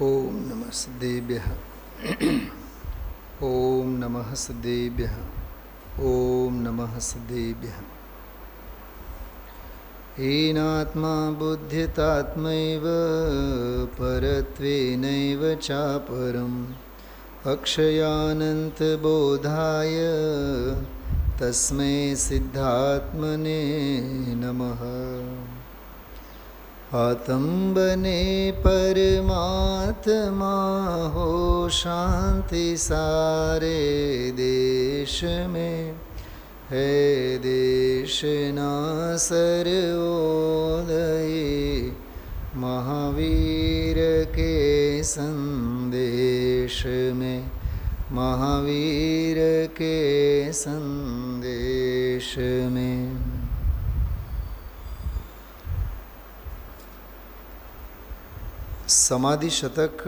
ओम नमः सदेभ्यः। ओम नमः सदेभ्यः। ओम नमः सदेभ्यः। येनात्मा बुद्ध्यतात्मैव परत्वेनैव चापरम् अक्षयानन्तबोधाय तस्मै सिद्धात्मने नमः। आतंबने परमात्मा हो शांति सारे देश में है देशना सर्वोदय महावीर के संदेश में महावीर के संदेश में। समाधि शतक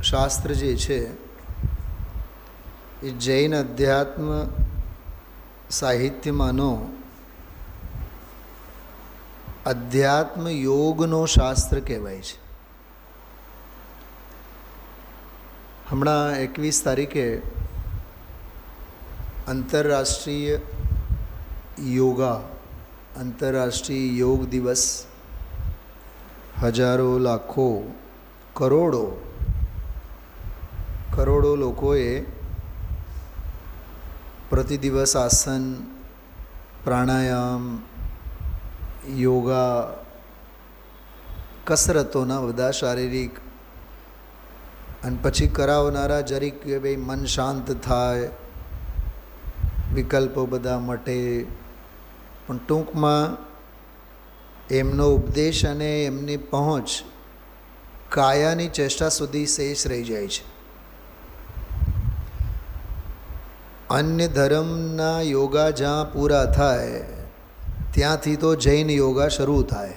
शास्त्र जे छे ए जैन अध्यात्म साहित्यमानो अध्यात्म योगनो शास्त्र कहेवाय छे। हमणा 21 तारीखे अंतरराष्ट्रीय योग दिवस हजारों लाखों करोड़ों लोकोए प्रतिदिवस आसन प्राणायाम योगा कसरतोना बधा शारीरिक अने पछी करावनारा जरीक के भाई मन शांत थाय विकल्पो बधा मटे पण टूंकमां एमनो उपदेश अने एमनी पहोंच कायानी चेष्टा सुधी शेष रही जाय छे। अन्य धर्मना योगा ज्यां पूरा थाय त्यांथी तो जैन योगा शरू थाय।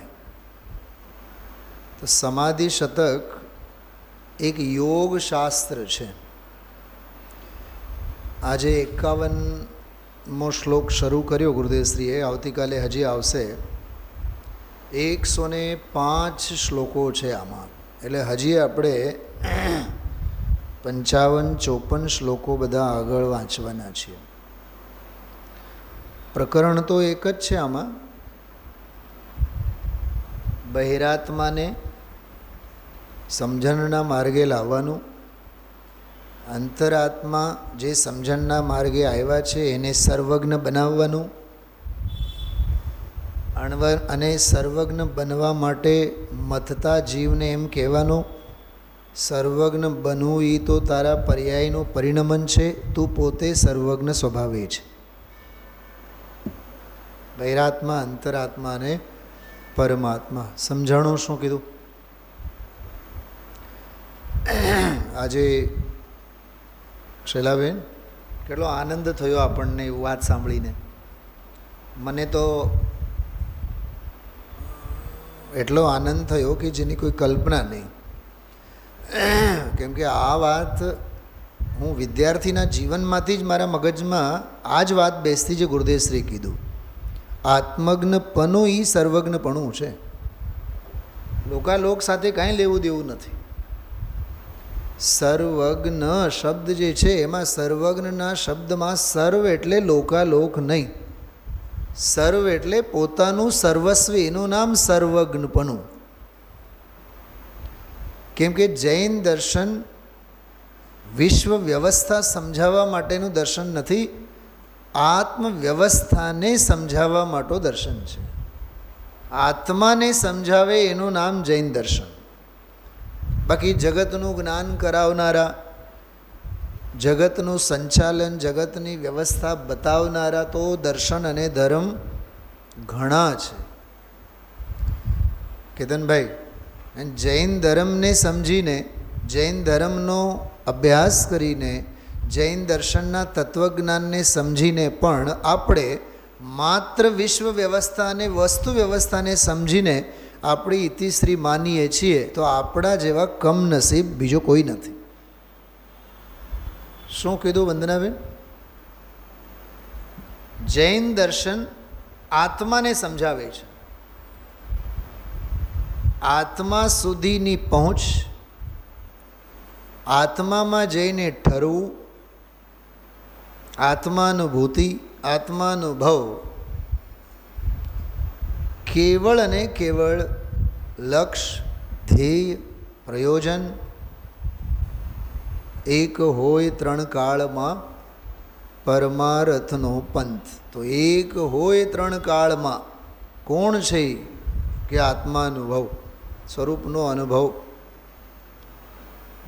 तो समाधि शतक एक योग शास्त्र छे। आजे 51मो श्लोक शरू कर्यो गुरुदेवश्रीए, आवती काले हजी आवशे। 105 श्लोको छे आमां, एटले हजी आपणे 55-54 श्लोको बधा आगळ वांचवाना छे। प्रकरण तो एक ज छे आमां, बहिरात्माने समझणना मार्गे लाववानुं, अंतरात्मा जे समझणना मार्गे आव्या छे एने सर्वज्ञ बनाववानुं अने सर्वज्ञ बनवा माटे मथता जीवने एम कहेवानुं सर्वज्ञ बनवुं ई तो तारा पर्यायनुं परिणमन छे, तू पोते सर्वज्ञ स्वभावे छे। बहिरात्मा अंतरात्मा ने परमात्मा समझाणो शुं कीधुं। आजे शैलाबेन केटलो आनंद थयो आपणने वात सांभळीने। मने तो एटलो आनंद थयो कि जेनी कोई कल्पना नहीं, केम के आ वात हूँ विद्यार्थीना जीवनमांथी ज मारा मगजमां आ ज वात बेसती जे गुरुदेवश्री कीधुं आत्मज्ञपणुं ई सर्वज्ञपणुं छे। लोकालोक साथे कांई लेवुं देवुं नथी। सर्वज्ञ शब्द जे छे एमां सर्वज्ञना शब्दमां सर्व एटले लोकालोक नहीं, सर्व एटले पोतानुं सर्वस्व, एनुं नाम सर्वज्ञपणुं। केम के जैन दर्शन विश्व व्यवस्था समझावा माटेनुं दर्शन नथी, आत्म व्यवस्थाने समझावा माटो दर्शन छे। आत्माने समझावे एनुं नाम जैन दर्शन। बाकी जगतनुं ज्ञान करावनारा, जगतनुं संचालन, जगतनी व्यवस्था बतावनारा तो दर्शन अने धर्म घणा छे। केतन भाई जैन धर्म ने समझीने, जैन धर्मनो अभ्यास करीने, जैन दर्शनना तत्वज्ञान ने समझीने पण आपणे मात्र विश्व व्यवस्था ने वस्तु व्यवस्था ने समझीने आपणी इतिश्री मानीए छीए तो आपणा जेवा कम नसीब बीजो कोई नथी। शुं कीधुं वंदनाबेन? जैन दर्शन आत्मा ने समझावे छे। आत्मा सुधीनी पहुँच આત્મામાં જઈને ઠરવું, આત્માનુભૂતિ, આત્માનુભવ કેવળ અને કેવળ લક્ષ્ય, ધ્યેય, પ્રયોજન એક હોય ત્રણ કાળમાં પરમાર્થનો પંથ. તો એક હોય ત્રણ કાળમાં કોણ છે કે આત્માનુભવ, સ્વરૂપનો અનુભવ,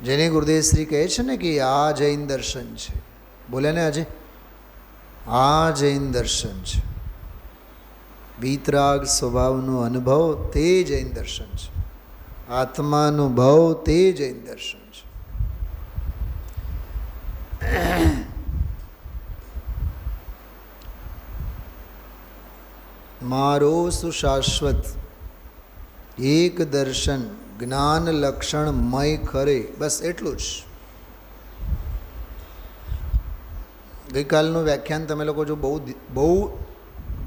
જેને ગુરુદેવ શ્રી કહે છે ને કે આ જૈન દર્શન છે. બોલે ને આજે આ જૈન દર્શન છે. વિતરાગ સ્વભાવનો અનુભવ તે જૈન દર્શન છે. આત્માનુભવ તે જૈન દર્શન છે. મારો સુશાશ્વત એક દર્શન જ્ઞાન લક્ષણ મય ખરે. બસ એટલું જ. ગઈકાલનું વ્યાખ્યાન તમે લોકો જો બહુ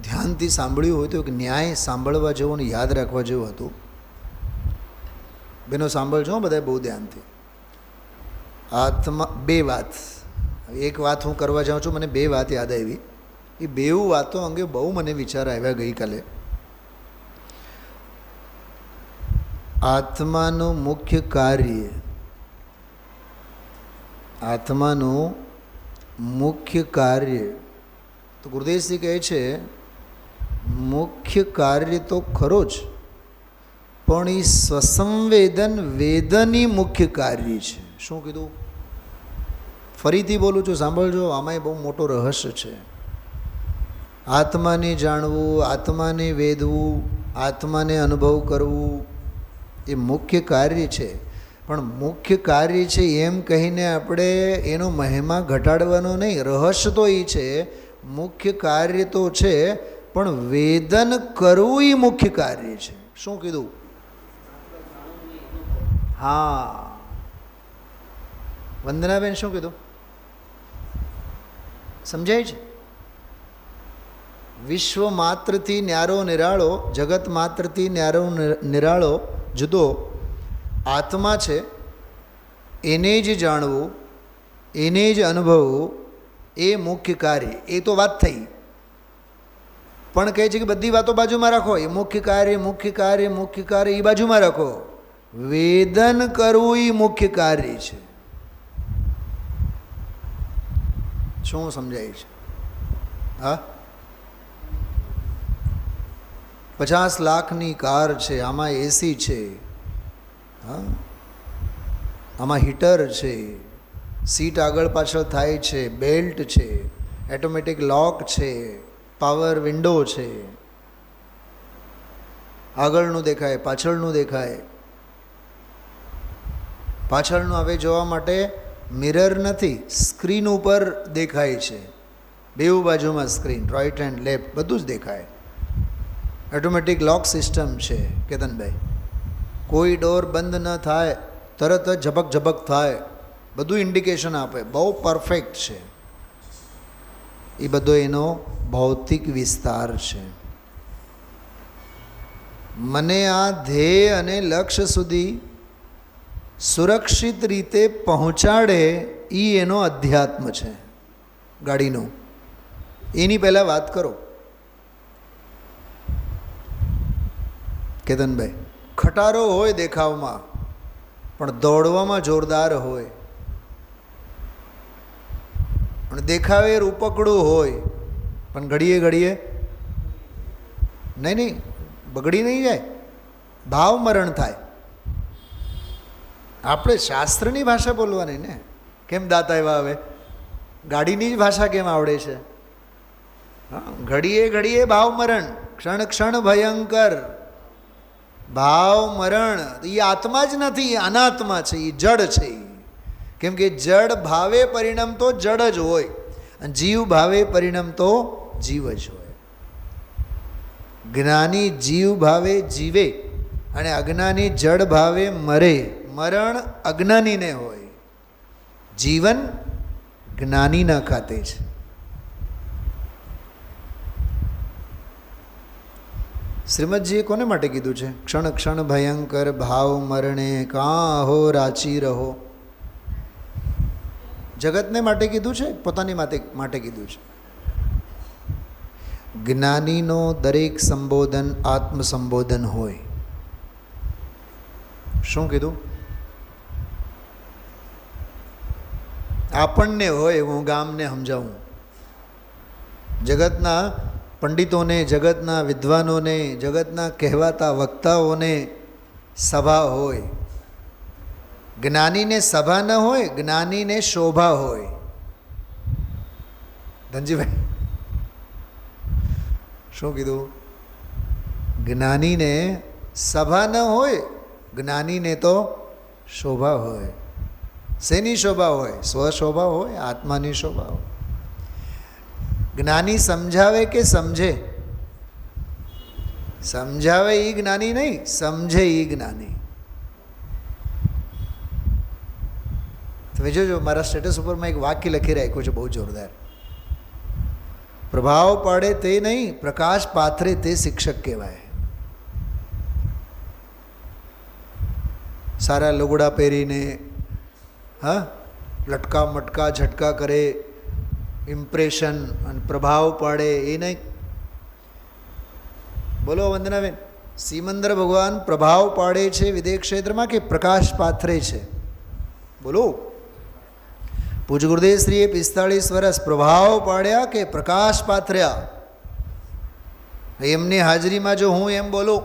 ધ્યાનથી સાંભળ્યું હોય તો એક ન્યાય સાંભળવા જેવો ને યાદ રાખવા જેવું હતું. બેનો સાંભળજો બધા બહુ ધ્યાનથી. આત્મા બે વાત, એક વાત હું કરવા જાઉં છું, મને બે વાત યાદ આવી. એ બેઉ વાતો અંગે બહુ મને વિચાર આવ્યા ગઈકાલે. આત્માનું મુખ્ય કાર્ય, આત્માનું મુખ્ય કાર્ય તો ગુરુદેવજી કહે છે મુખ્ય કાર્ય તો ખરો જ, પણ એ સ્વસંવેદન વેદનની મુખ્ય કાર્ય છે. શું કીધું? ફરીથી બોલું છું, સાંભળજો. આમાંય બહુ મોટો રહસ્ય છે. આત્માને જાણવું, આત્માને વેદવું, આત્માને અનુભવ કરવું એ મુખ્ય કાર્ય છે. પણ મુખ્ય કાર્ય છે એમ કહીને આપણે એનો મહિમા ઘટાડવાનો નહીં. રહસ્ય તો એ છે, મુખ્ય કાર્ય તો છે, પણ વેદન કરવું એ મુખ્ય કાર્ય છે. શું કીધું? હા, વંદનાબેન શું કીધું? સમજાય છે? વિશ્વ માત્રથી ન્યારો નિરાળો, જગત માત્રથી ન્યારો નિરાળો જુદો આત્મા છે. એને જ જાણવું, એને જ અનુભવવું એ મુખ્ય કાર્ય. એ તો વાત થઈ. પણ કહે છે કે બધી વાતો બાજુમાં રાખો. એ મુખ્ય કાર્ય, મુખ્ય કાર્ય, મુખ્ય કાર્ય એ બાજુમાં રાખો. વેદન કરવું એ મુખ્ય કાર્ય છે. શું સમજાય છે? હા, 50 લાખની કાર છે, આમાં એસી છે, હા, આમાં હીટર છે, સીટ આગળ પાછળ થાય છે, બેલ્ટ છે, ઓટોમેટિક લોક છે, પાવર વિન્ડો છે, આગળનું દેખાય, પાછળનું દેખાય. પાછળનું હવે જોવા માટે મિરર નથી, સ્ક્રીન ઉપર દેખાય છે. બેઉ બાજુમાં સ્ક્રીન, રાઈટ એન્ડ લેફ્ટ બધું જ દેખાય. ઓટોમેટિક લોક સિસ્ટમ છે કેતનભાઈ. કોઈ ડોર બંધ ન થાય, તરત જ ઝબક ઝબક થાય, બધું ઇન્ડિકેશન આપે. બહુ પરફેક્ટ છે. એ બધો એનો ભૌતિક વિસ્તાર છે. મને આ ધ્યેય અને લક્ષ્ય સુધી સુરક્ષિત રીતે પહોંચાડે એ એનો અધ્યાત્મ છે ગાડીનો. એની પહેલાં વાત કરો કેતનભાઈ. ખટારો હોય દેખાવમાં, પણ દોડવામાં જોરદાર હોય. પણ દેખાવે રૂપકડું હોય, પણ ઘડીએ ઘડીએ નહીં બગડી નહીં જાય, ભાવ મરણ થાય. આપણે શાસ્ત્રની ભાષા બોલવાની ને. કેમ દાતા એવા આવે? ગાડીની જ ભાષા કેમ આવડે છે? હા, ઘડીએ ઘડીએ ભાવ મરણ, ક્ષણ ક્ષણ ભયંકર. ભાવ મરણ એ આત્મા જ નથી, અનાત્મા છે, એ જડ છે. કેમ કે જડ ભાવે પરિણામ તો જડ જ હોય, અને જીવ ભાવે પરિણામ તો જીવ જ હોય. જ્ઞાની જીવ ભાવે જીવે, અને અજ્ઞાની જડ ભાવે મરે. મરણ અજ્ઞાનીને હોય, જીવન જ્ઞાનીના ખાતે છે. શ્રીમદજીએ કોને માટે કીધું છે? ક્ષણ ક્ષણ ભયંકર ભાવ મરણે કાં હો રાચી રહો. જગતને માટે કીધું છે, પોતાની માટે કીધું છે? જ્ઞાનીનો દરેક સંબોધન આત્મ સંબોધન હોય. શું કીધું? આપણને હોય, હું ગામને સમજાવું. જગતના પંડિતોને, જગતના વિદ્વાનોને, જગતના કહેવાતા વક્તાઓને સભા હોય. જ્ઞાનીને સભા ન હોય, જ્ઞાનીને શોભા હોય. ધનજીભાઈ શું કીધું? જ્ઞાનીને સભા ન હોય, જ્ઞાનીને તો શોભા હોય. શેની શોભા હોય? સ્વશોભા હોય, આત્માની શોભા હોય. જ્ઞાની સમજાવે કે સમજે? સમજાવે એ જ્ઞાની નહીં, સમજે એ જ્ઞાની. તમે જોજો, મારા સ્ટેટસ ઉપર મેં એક વાક્ય લખી રાખ્યું છે, બહુ જોરદાર. પ્રભાવ પાડે તે નહીં, પ્રકાશ પાથરે તે શિક્ષક કહેવાય. સારા લુગડા પહેરીને, હા, લટકા મટકા ઝટકા કરે, ઇમ્પ્રેશન અને પ્રભાવ પાડે એ નહીં. બોલો વંદનાબેન, સિમંદર ભગવાન પ્રભાવ પાડે છે વિદેહ ક્ષેત્રમાં કે પ્રકાશ પાથરે છે? બોલો. પૂજ ગુરુદેવ શ્રીએ 45 વર્ષ પ્રભાવ પાડ્યા કે પ્રકાશ પાથર્યા? એમની હાજરીમાં જો હું એમ બોલું,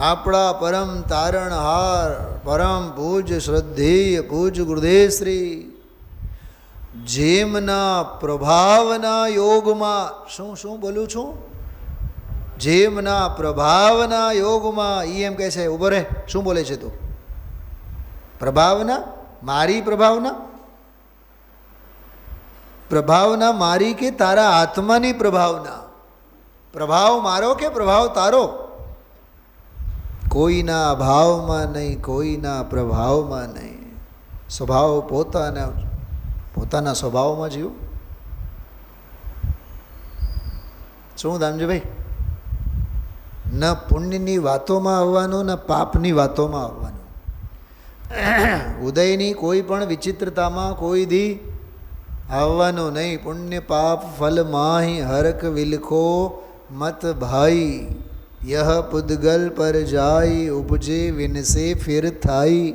આપણા પરમ તારણહાર પરમ પૂજ શ્રદ્ધેય પૂજ ગુરુદેવ શ્રી જેમના પ્રભાવના યોગમાં, શું બોલું છું? જેમના પ્રભાવના યોગમાં, એ એમ કહે છે, ઉભો રહે, શું બોલે છે તું? પ્રભાવના? મારી પ્રભાવના? પ્રભાવના મારી કે તારા આત્માની પ્રભાવના? પ્રભાવ મારો કે પ્રભાવ તારો? કોઈના અભાવમાં નહીં, કોઈના પ્રભાવમાં નહીં. સ્વભાવ પોતાના સ્વભાવમાં જીવો. શું દામજીભાઈ? ન પુણ્યની વાતોમાં આવવાનું, ન પાપની વાતોમાં આવવાનું. ઉદયની કોઈ પણ વિચિત્રતામાં કોઈ દી આવવાનું નહીં. પુણ્ય પાપ ફલ માહી હરક વિલખો મત ભાઈ, યહ પુદ્ગલ પર જાય ઉપજે વિનસે ફિર થાય.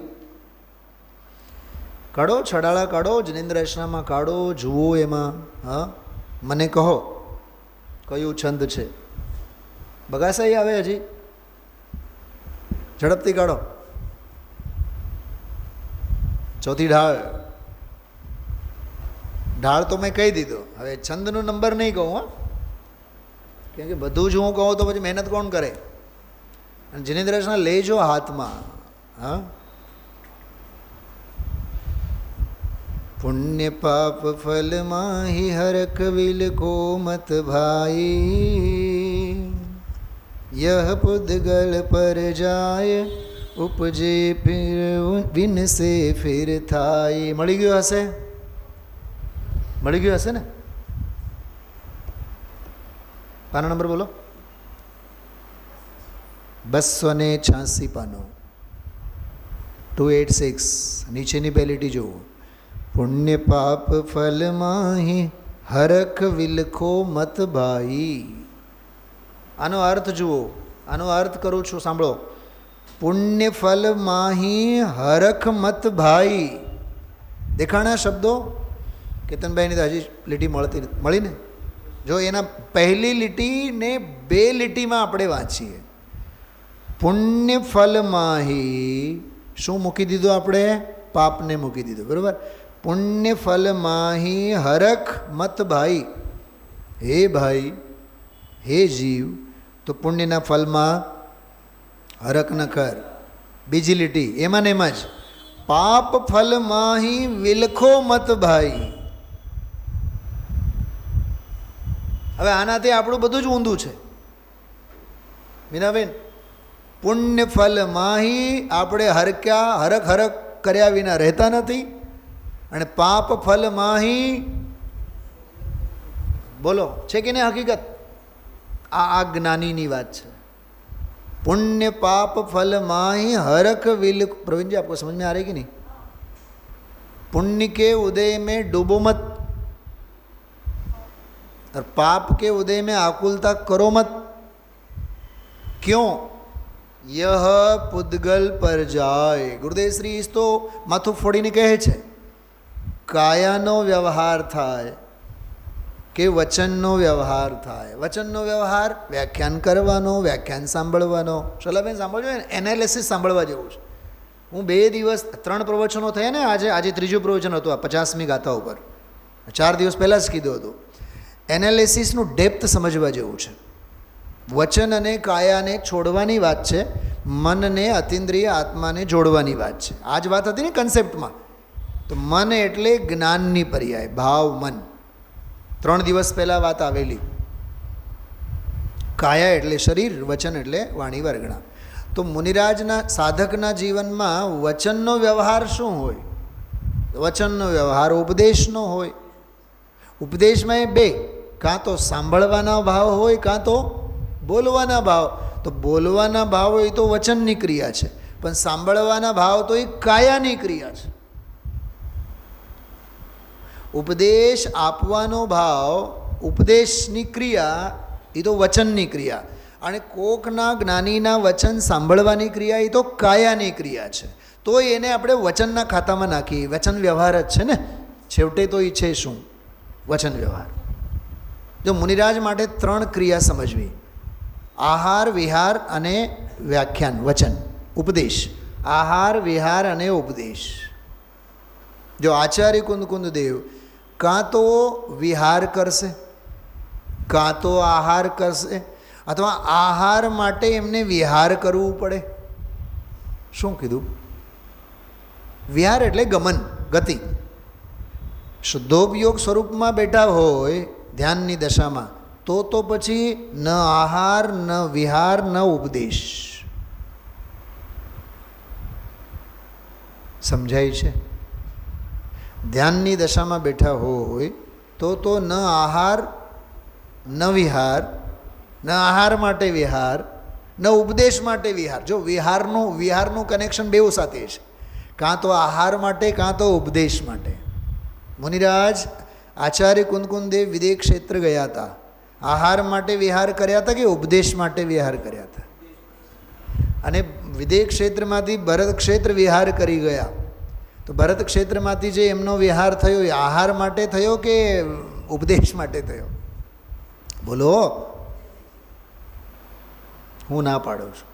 કાઢો, છડાળા કાઢો, જિનેન્દ્ર રચનામાં કાઢો, જુઓ એમાં. હા, મને કહો કયું છંદ છે? બગાસાઈ આવે હજી? ઝડપથી કાઢો. ચોથી ઢાળ. ઢાળ તો મેં કહી દીધો, હવે છંદનો નંબર નહીં કહું. હા, કેમ કે બધું જ હું કહું તો પછી મહેનત કોણ કરે? અને જિનેન્દ્ર રચના લેજો હાથમાં. હા, પુણ્ય પાપ ફલ માહી હરક વિલકો મત ભાઈ, યહ પુદ્ગલ પર જાય ઉપજે વિનસે ફિર થાય. મળી ગયું હશે? મળી ગયું હશે ને? પાનો નંબર બોલો. 286 પાનો, 286. નીચેની પહેલીટી જુઓ. પુણ્ય પાપ ફલ માહી હરખ વિલખો મત ભાઈ. આનો અર્થ જુઓ, આનો અર્થ કરું છું, સાંભળો. પુણ્ય ફલ માહી હરખ મત ભાઈ. દેખાણા શબ્દો? કેતનભાઈની તો હજી લીટી મળી ને? જો એના પહેલી લીટી ને 2 લીટીમાં આપણે વાંચીએ. પુણ્ય ફલ માહી, શું મૂકી દીધું આપણે? પાપને મૂકી દીધું, બરાબર? પુણ્ય ફલ માહી હરખ મત ભાઈ. હે ભાઈ, હે જીવ, તો પુણ્યના ફલમાં હરખ ન કર. બીજી લીટી એમાં ને એમાં જ. પાપ ફલ માહી વિલખો મત ભાઈ. હવે આનાથી આપણું બધું જ ઊંધું છે મીનાબેન. પુણ્ય ફલ માહી આપણે હરખ કર્યા વિના રહેતા નથી, અને પાપ ફલ માહી, બોલો છે કે નહીં હકીકત? આ જ્ઞાનીની વાત છે. पुण्य पाप फल माही हरख विल. प्रवीण जी आपको समझ में आ रही कि नहीं? पुण्य के उदय में डूबो मत और पाप के उदय में आकुलता करो मत। क्यों? यह पुद्गल पर जाय। गुरुदेव श्री इस तो माथું ફોડીને કહે છે કાયાનો વ્યવહાર થાય કે વચનનો વ્યવહાર થાય. વચનનો વ્યવહાર વ્યાખ્યાન કરવાનો, વ્યાખ્યાન સાંભળવાનો. શલાબેન સાંભળજો ને, એનાલિસિસ સાંભળવા જેવું છે. હું 2 દિવસ 3 પ્રવચનો થયા ને, આજે ત્રીજું પ્રવચન હતું આ 50મી ગાથા ઉપર. 4 દિવસ પહેલાં જ કીધું હતું. એનાલિસિસનું ડેપ્થ સમજવા જેવું છે. વચન અને કાયાને છોડવાની વાત છે, મનને અતિન્દ્રિય આત્માને જોડવાની વાત છે. આ જ વાત હતી ને કન્સેપ્ટમાં. તો મન એટલે જ્ઞાનની પર્યાય, ભાવ મન. 3 દિવસ પહેલાં વાત આવેલી. કાયા એટલે શરીર, વચન એટલે વાણી વર્ગણા. તો મુનિરાજના સાધકના જીવનમાં વચનનો વ્યવહાર શું હોય? વચનનો વ્યવહાર ઉપદેશનો હોય. ઉપદેશમાં એ 2, કાં તો સાંભળવાના ભાવ હોય, કાં તો બોલવાના ભાવ. તો બોલવાના ભાવ હોય તો વચનની ક્રિયા છે, પણ સાંભળવાના ભાવ તો એ કાયાની ક્રિયા છે. ઉપદેશ આપવાનો ભાવ, ઉપદેશની ક્રિયા એ તો વચનની ક્રિયા, અને કોકના જ્ઞાનીના વચન સાંભળવાની ક્રિયા એ તો કાયાની ક્રિયા છે. તો એને આપણે વચનના ખાતામાં નાખીએ. વચન વ્યવહાર જ છે ને, છેવટે તો એ છે શું? વચન વ્યવહાર. જો મુનિરાજ માટે 3 ક્રિયા સમજવી: આહાર, વિહાર અને વ્યાખ્યાન. વચન, ઉપદેશ. આહાર, વિહાર અને ઉપદેશ. જો આચાર્ય કુંદ દેવ કાં તો વિહાર કરશે, કાં તો આહાર કરશે, અથવા આહાર માટે એમને વિહાર કરવું પડે. શું કીધું? વિહાર એટલે ગમન, ગતિ. શુદ્ધોપયોગ સ્વરૂપમાં બેઠા હોય ધ્યાનની દશામાં, તો પછી ન આહાર, ન વિહાર, ન ઉપદેશ. સમજાય છે? ધ્યાનની દશામાં બેઠા હોય તો ન આહાર, ન વિહાર, ન આહાર માટે વિહાર, ન ઉપદેશ માટે વિહાર. જો વિહારનું કનેક્શન બેઉ સાથે છે. કાં તો આહાર માટે, કાં તો ઉપદેશ માટે. મુનિરાજ આચાર્ય કુંદકુંદેવ વિદેહ ક્ષેત્ર ગયા હતા. આહાર માટે વિહાર કર્યા હતા કે ઉપદેશ માટે વિહાર કર્યા હતા? અને વિદેહ ક્ષેત્રમાંથી ભરત ક્ષેત્ર વિહાર કરી ગયા. તો ભરત ક્ષેત્રમાંથી જે એમનો વિહાર થયો એ આહાર માટે થયો કે ઉપદેશ માટે થયો? બોલો. હું ના પાડું છું.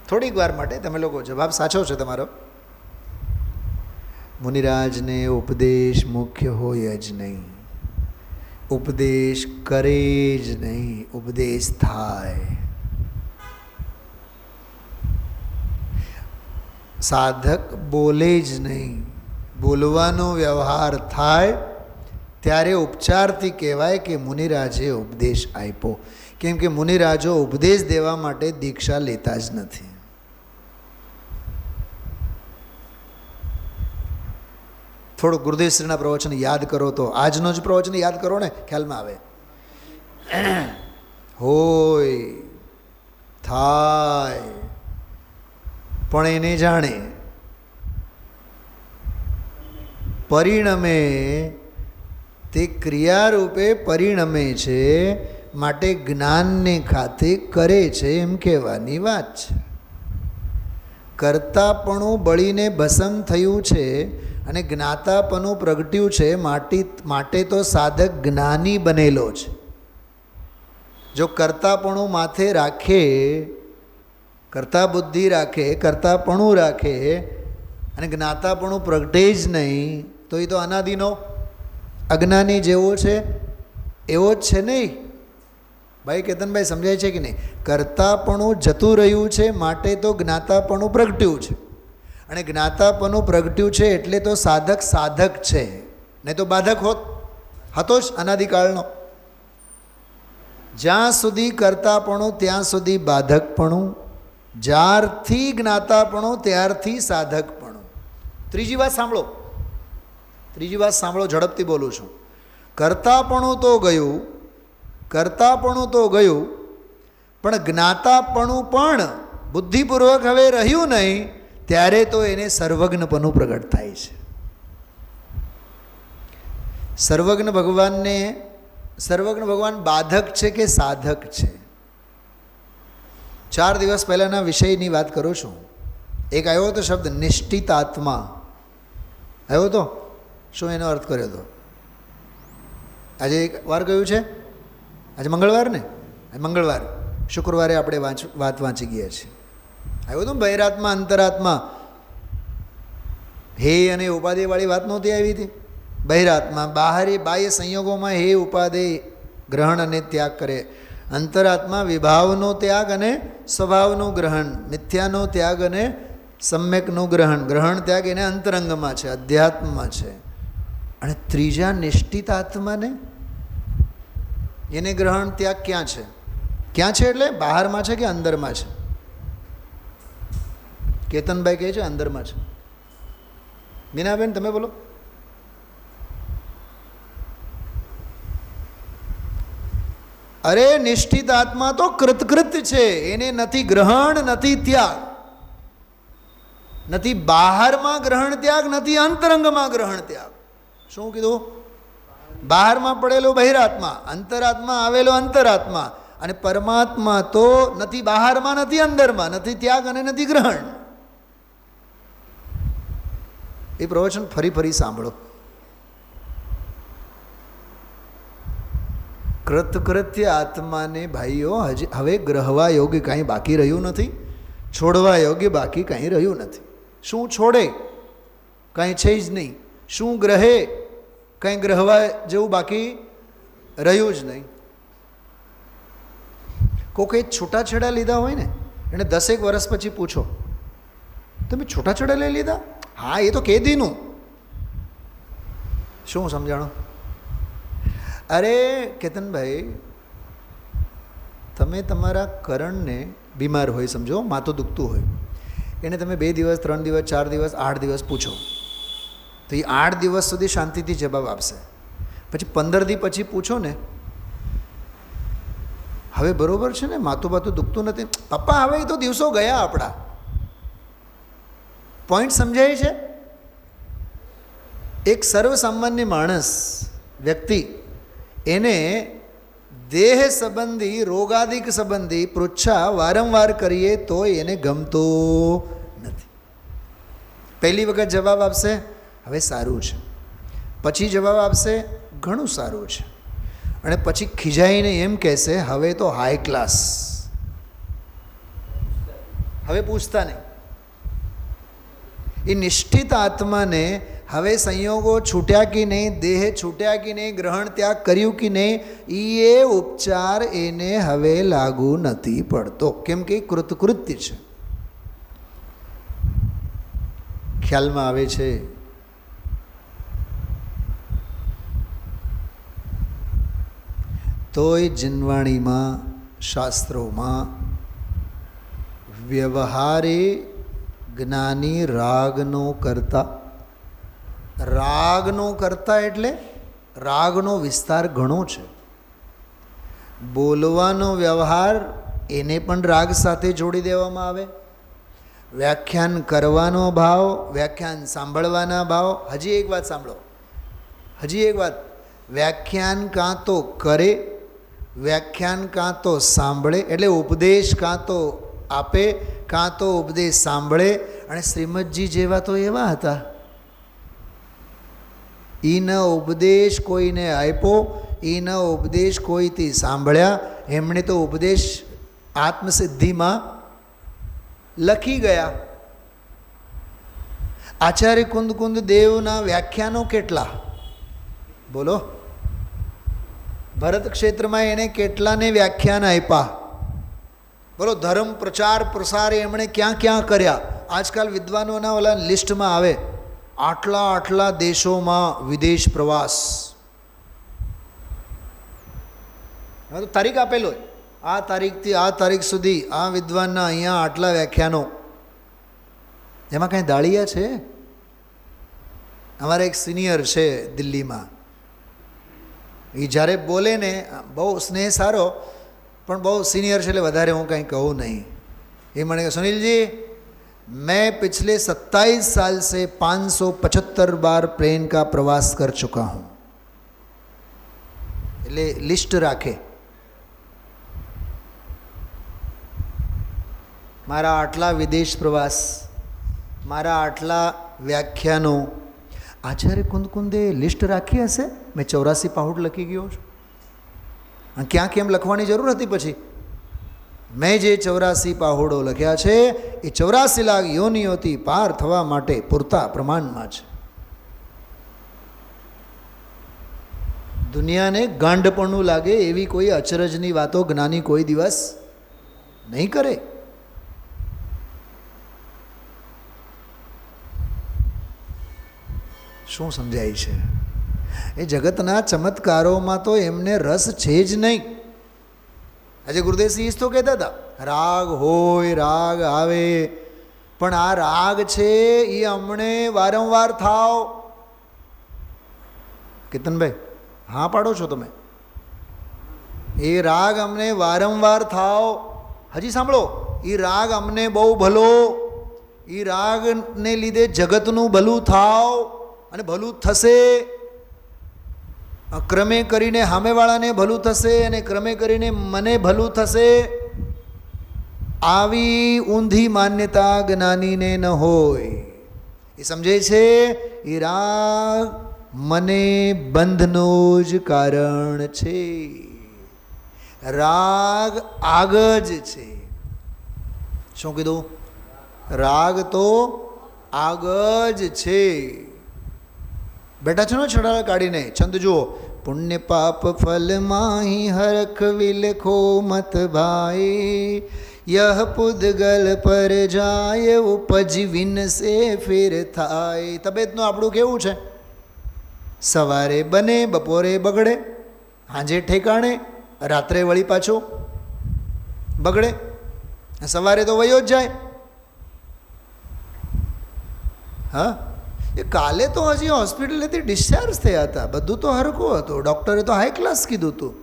થોડીક વાર માટે તમે લોકો, જવાબ સાચો છે તમારો. મુનિરાજને ઉપદેશ મુખ્ય હોય જ નહીં. ઉપદેશ કરે જ નહીં, ઉપદેશ થાય. સાધક બોલે જ નહીં, બોલવાનો વ્યવહાર થાય ત્યારે ઉપચારથી કહેવાય કે મુનિરાજે ઉપદેશ આપ્યો. કેમ કે મુનિરાજો ઉપદેશ દેવા માટે દીક્ષા લેતા જ નથી. થોડું ગુરુદેવશ્રીના પ્રવચન યાદ કરો, તો આજનો જ પ્રવચન યાદ કરો ને, ખ્યાલમાં આવે. હોય, થાય, પણ એને જાણે. પરિણમે, તે ક્રિયારૂપે પરિણમે છે, માટે જ્ઞાનને ખાતે કરે છે એમ કહેવાની વાત છે. કર્તાપણું બળીને ભસ્મ થયું છે અને જ્ઞાતાપણું પ્રગટ્યું છે, માટે તો સાધક જ્ઞાની બનેલો છે. જો કર્તાપણું માથે રાખે, કર્તા બુદ્ધિ રાખે, કર્તાપણું રાખે અને જ્ઞાતાપણું પ્રગટે જ નહીં, તો એ તો અનાદિનો અજ્ઞાની જેવો છે, એવો જ છે નહીં. ભાઈ કેતનભાઈ, સમજાય છે કે નહીં? કર્તાપણું જતું રહ્યું છે, માટે તો જ્ઞાતાપણું પ્રગટ્યું છે, અને જ્ઞાતાપણું પ્રગટ્યું છે એટલે તો સાધક સાધક છે, નહીં તો બાધક હતો જ અનાદિકાળનો. જ્યાં સુધી કર્તાપણું ત્યાં સુધી બાધકપણું, જ્યારથી જ્ઞાતાપણું ત્યારથી સાધકપણું. ત્રીજી વાત સાંભળો, ઝડપથી બોલું છું. કર્તાપણું તો ગયું, પણ જ્ઞાતાપણું પણ બુદ્ધિપૂર્વક હવે રહ્યું નહીં, ત્યારે તો એને સર્વજ્ઞપણું પ્રગટ થાય છે. સર્વજ્ઞ ભગવાન બાધક છે કે સાધક છે? 4 દિવસ પહેલાંના વિષયની વાત કરું છું. એક આવ્યો હતો શબ્દ નિષ્ઠિત આત્મા, આવ્યો હતો. શું એનો અર્થ કર્યો હતો? આજે એક વાર કયું છે? આજે મંગળવાર ને? મંગળવાર. શુક્રવારે આપણે વાત વાંચી ગયા છીએ. આવ્યું હતું બહિરાત્મા અંતરાત્મા હે અને ઉપાધિવાળી વાત નહોતી આવી હતી. બહિરાત્મા બાહ્ય સંયોગોમાં હે ઉપાધિ ગ્રહણ અને ત્યાગ કરે. અંતરાત્મા વિભાવનો ત્યાગ અને સ્વભાવનું ગ્રહણ, મિથ્યાનો ત્યાગ અને સમ્યકનું ગ્રહણ. ગ્રહણ ત્યાગ એને અંતરંગમાં છે, અધ્યાત્મમાં છે. અને ત્રીજા નિષ્ઠિત આત્માને એને ગ્રહણ ત્યાગ ક્યાં છે? ક્યાં છે એટલે બહારમાં છે કે અંદરમાં છે? કેતનભાઈ કહે છે અંદરમાં છે. મીનાબેન તમે બોલો. અરે નિષ્ઠિત આત્મા તો કૃતકૃત્ય છે, એને નથી ગ્રહણ નથી ત્યાગ, નથી બહારમાં ગ્રહણ ત્યાગ, નથી અંતરંગમાં ગ્રહણ ત્યાગ. શું કીધું? બહારમાં પડેલો બહિરાત્મા, અંતરાત્મા આવેલો અંતરાત્મા, અને પરમાત્મા તો નથી બહારમાં નથી અંદરમાં, નથી ત્યાગ અને નથી ગ્રહણ. એ પ્રવચન ફરી સાંભળો. કૃતકૃત્ય આત્માને ભાઈઓ હવે ગ્રહવા યોગ્ય કાંઈ બાકી રહ્યું નથી, છોડવા યોગ્ય બાકી કાંઈ રહ્યું નથી. શું છોડે? કાંઈ છે જ નહીં. શું ગ્રહે? કંઈ ગ્રહવા જેવું બાકી રહ્યું જ નહીં. કોઈ છૂટાછેડા લીધા હોય ને, એને 10 વર્ષ પછી પૂછો તમે છૂટાછેડા લઈ લીધા? હા, એ તો કેદીનું. શું સમજાણો? અરે કેતનભાઈ, તમે તમારા કરણને બીમાર હોય સમજો, માથું દુખતું હોય, એને તમે 2 દિવસ 3 દિવસ 4 દિવસ 8 દિવસ પૂછો તો એ 8 દિવસ સુધી શાંતિથી જવાબ આપશે. પછી 15 દી પછી પૂછો ને, હવે બરોબર છે ને, માથું દુખતું નથી? પપ્પા હવે એ તો દિવસો ગયા આપણા. પોઈન્ટ સમજાય છે? એક સર્વસામાન્ય માણસ વ્યક્તિ, એને દેહ સંબંધી રોગાદિક સંબંધી પૃચ્છા વારંવાર કરીએ તો એને ગમતો નથી. પહેલી વખત જવાબ આપશે હવે સારું છે, પછી જવાબ આપશે ઘણું સારું છે, અને પછી ખીજાઈને એમ કહેશે હવે તો હાઈ ક્લાસ. હવે પૂછતા નહીં. એ નિષ્ઠિત આત્માને હવે સંયોગો છૂટ્યા કે નહીં, દેહ છૂટ્યા કે નહીં, ગ્રહણ ત્યાગ કર્યું કે નહીં, એ ઉપચાર એને હવે લાગુ નથી પડતો. કેમ કે કૃતકૃત્ય છે. ખ્યાલમાં આવે છે? તોય જીનવાણીમાં શાસ્ત્રોમાં વ્યવહારે જ્ઞાની રાગનો કરતા. રાગનો કરતા એટલે રાગનો વિસ્તાર ઘણો છે. બોલવાનો વ્યવહાર એને પણ રાગ સાથે જોડી દેવામાં આવે. વ્યાખ્યાન કરવાનો ભાવ, વ્યાખ્યાન સાંભળવાના ભાવ. હજી એક વાત સાંભળો, હજી એક વાત. વ્યાખ્યાન કાં તો કરે, વ્યાખ્યાન કાં તો સાંભળે, એટલે ઉપદેશ કાં તો આપે કાં તો ઉપદેશ સાંભળે. અને શ્રીમદજી જેવા તો એવા હતા, ન ઉપદેશ કોઈને આપ્યો, ન ઉપદેશ કોઈથી સાંભળ્યા. એમણે તો ઉપદેશ આત્મસિદ્ધિમાં લખી ગયા. આચાર્ય કુંદ દેવના વ્યાખ્યાનો કેટલા બોલો? ભરત ક્ષેત્રમાં એને કેટલાને વ્યાખ્યાન આપ્યા બોલો? ધર્મ પ્રચાર પ્રસાર એમણે ક્યાં ક્યાં કર્યા? આજકાલ વિદ્વાનોના ઓલા લિસ્ટમાં આવે, આટલા દેશોમાં વિદેશ પ્રવાસ. હવે તો તારીખ આપેલો હોય, આ તારીખથી આ તારીખ સુધી આ વિદ્વાનના અહીંયા આટલા વ્યાખ્યાનો. એમાં કાંઈ દાળિયા છે? અમારા એક સિનિયર છે દિલ્હીમાં, એ જ્યારે બોલે ને બહુ સ્નેહ સારો, પણ બહુ સિનિયર છે એટલે વધારે હું કંઈ કહું નહીં. એ મને કહે સુનિલજી मैं पिछले 27 साल से 575 बार प्लेन का प्रवास कर चुका हूँ. એટલે લિસ્ટ રાખે, મારા આટલા વિદેશ પ્રવાસ, મારા આટલા વ્યાખ્યાનો. આચાર્ય કુંદકુંદે લિસ્ટ રાખી હશે. મેં 84 પાહુડ લખી ગયો છું. અને ક્યાં કેમ લખવાની જરૂર હતી પછી? મેં જે 84 પાહુડો લખ્યા છે એ 84 લાખ યોનિઓથી પાર થવા માટે પૂરતા પ્રમાણમાં છે. દુનિયાને ગાંડપણું લાગે એવી કોઈ અચરજની વાતો જ્ઞાની કોઈ દિવસ નહીં કરે. શું સમજાય છે? એ જગતના ચમત્કારોમાં તો એમને રસ છે જ નહીં. આજે ગુરુદેવસિંહ તો કહેતા હતા, રાગ હોય, રાગ આવે, પણ આ રાગ છે એ અમને વારંવાર થાવ. કેતનભાઈ હા પાડો છો તમે? એ રાગ અમને વારંવાર થાવ. હજી સાંભળો, એ રાગ અમને બહુ ભલો, એ રાગને લીધે જગતનું ભલું થાવ અને ભલું થશે. ક્રમે કરીને સામેવાળાને ભલું થશે અને ક્રમે કરીને મને ભલું થશે. આવી ઊંધી માન્યતા જ્ઞાનીને ન હોય. એ સમજે છે એ રાગ મને બંધનું જ કારણ છે, રાગ આગ જ છે. શું કીધું? રાગ તો આગ જ છે. બેઠા છો ને છડાળ કાઢીને, છંદ જુઓ. પુણ્ય પાપ ફલ માહી હરખ વિલખો મત ભાઈ, યહ પુદગલ પર જાય ઉપજ વિન સે ફિર થાય. તબિયતનું આપણું કેવું છે? સવારે બને, બપોરે બગડે, સાંજે ઠેકાણે, રાત્રે વળી પાછો બગડે. સવારે તો વયો જ જાય. હા, એ કાલે તો હજી હોસ્પિટલેથી ડિસ્ચાર્જ થયા હતા, બધું તો હરખું હતું. ડૉક્ટરે તો હાઈ ક્લાસ કીધું હતું.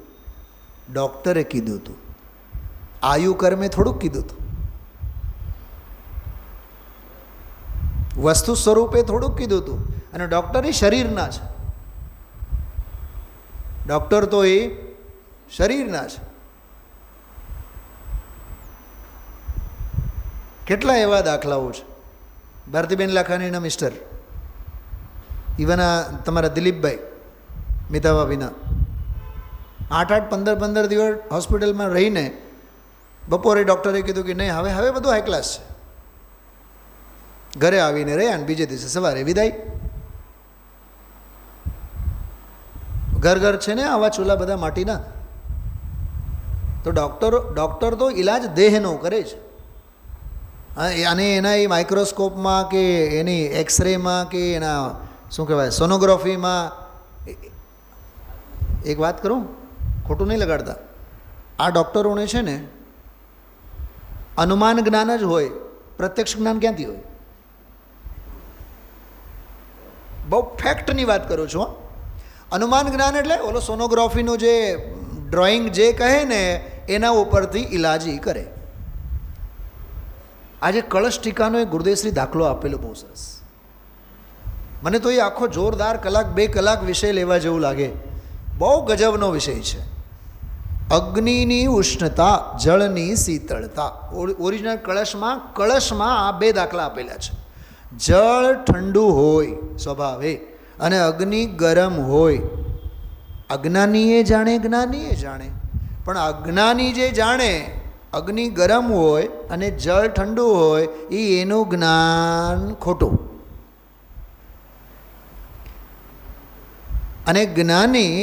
ડૉક્ટરે કીધું હતું, આયુ કર્મે થોડુંક કીધું હતું, વસ્તુ સ્વરૂપે થોડુંક કીધું હતું. અને ડૉક્ટર એ શરીરના છે, ડૉક્ટર તો એ શરીરના છે. કેટલા એવા દાખલાઓ છે. ભારતીબેન લાખાણીના મિસ્ટર, ઇવન આ તમારા દિલીપભાઈ મિતાભાભીના 8-8, 15-15 દિવસ હોસ્પિટલમાં રહીને બપોરે ડૉક્ટરે કીધું કે નહીં, હવે બધું હાઈ ક્લાસ છે. ઘરે આવીને રહ્યા અને બીજે દિવસે સવારે વિદાય. ઘર છે ને આવા ચૂલા બધા માટીના. તો ડૉક્ટર તો ઈલાજ દેહનો કરે છે. અને એના એ માઇક્રોસ્કોપમાં કે એની એક્સરેમાં કે એના શું કહેવાય સોનોગ્રાફીમાં. એક વાત કરું, ખોટું નહીં લગાડતા, આ ડૉક્ટરોને છે ને અનુમાન જ્ઞાન જ હોય, પ્રત્યક્ષ જ્ઞાન ક્યાંથી હોય? બહુ ફેક્ટની વાત કરું છું. અનુમાન જ્ઞાન એટલે ઓલો સોનોગ્રાફીનું જે ડ્રોઈંગ જે કહે ને એના ઉપરથી ઇલાજ કરે. આજે કળશ ટીકાનો એક ગુરુદેવશ્રી દાખલો આપેલો બહુ સરસ. મને તો એ આખો જોરદાર 1-2 કલાક વિષય લેવા જેવું લાગે. બહુ ગજબનો વિષય છે. અગ્નિની ઉષ્ણતા, જળની શીતળતા. ઓરિજિનલ કળશમાં આ 2 દાખલા આપેલા છે. જળ ઠંડુ હોય સ્વભાવે અને અગ્નિ ગરમ હોય. અજ્ઞાનીએ જાણે, જ્ઞાનીએ જાણે, પણ અજ્ઞાની જે જાણે અગ્નિ ગરમ હોય અને જળ ઠંડુ હોય એનું જ્ઞાન ખોટું. અને જ્ઞાની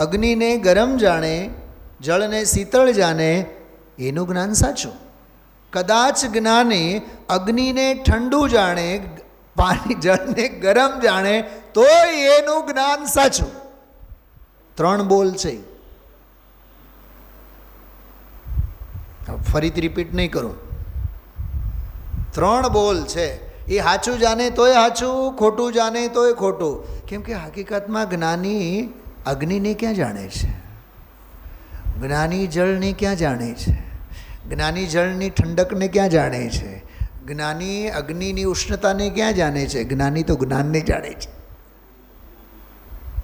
અગ્નિને ગરમ જાણે, જળને શીતળ જાણે, એનું જ્ઞાન સાચું. કદાચ જ્ઞાની અગ્નિને ઠંડુ જાણે, પાણી જળને ગરમ જાણે, તોય એનું જ્ઞાન સાચું. 3 બોલ છે. ફરીથી રિપીટ નહીં કરું. 3 બોલ છે. એ સાચું જાણે તોય સાચું, ખોટું જાણે તોય ખોટું. કેમ કે હકીકતમાં જ્ઞાની અગ્નિને ક્યાં જાણે છે? જ્ઞાની જળને ક્યાં જાણે છે? જ્ઞાની જળની ઠંડકને ક્યાં જાણે છે? જ્ઞાની અગ્નિની ઉષ્ણતાને ક્યાં જાણે છે? જ્ઞાની તો જ્ઞાનને જાણે છે.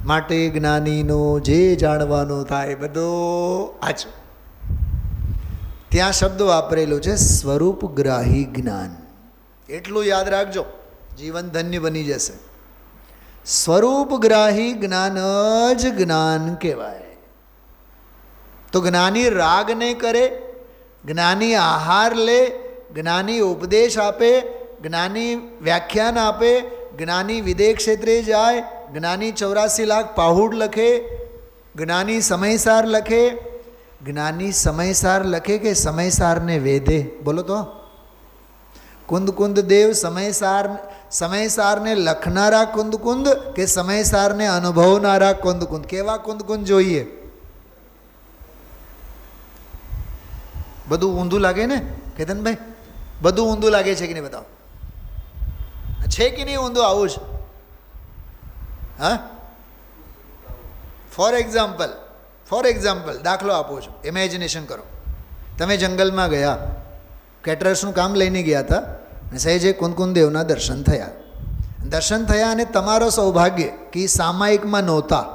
માટે જ્ઞાનીનો જે જાણવાનું થાય બધો આછો. ત્યાં શબ્દ વાપરેલો છે સ્વરૂપગ્રાહી જ્ઞાન. એટલું યાદ રાખજો, જીવન ધન્ય બની જશે. સ્વરૂપગ્રાહી જ્ઞાન જ જ્ઞાન કહેવાય. તો જ્ઞાની રાગ નહીં કરે, જ્ઞાની આહાર લે, જ્ઞાની ઉપદેશ આપે, જ્ઞાની વ્યાખ્યાન આપે, જ્ઞાની વિદેહ ક્ષેત્રે જાય, જ્ઞાની 84 લાખ પાહુડ લખે, જ્ઞાની સમયસાર લખે. જ્ઞાની સમયસાર લખે કે સમયસારને વેદે? બોલો તો. કુંદ કુંદ દેવ સમયસારને લખનારા કુંદ કુંદ કે સમયસારને અનુભવનારા કુંદ કુંદ? કેવા કુંદ કુંદ જોઈએ? બધું ઊંધું લાગે ને કેતનભાઈ? બધું ઊંધું લાગે છે કે નહીં? બતાવો, છે કે નહીં ઊંધું? આવું જ. હા, ફોર એક્ઝામ્પલ દાખલો આપું છું. ઇમેજિનેશન કરો, તમે જંગલમાં ગયા, કેટરર્સનું કામ લઈને ગયા હતા અને સહેજે કુંદકુંદ દેવના દર્શન થયા અને તમારો સૌભાગ્ય કે સામાયિકમાં નહોતા,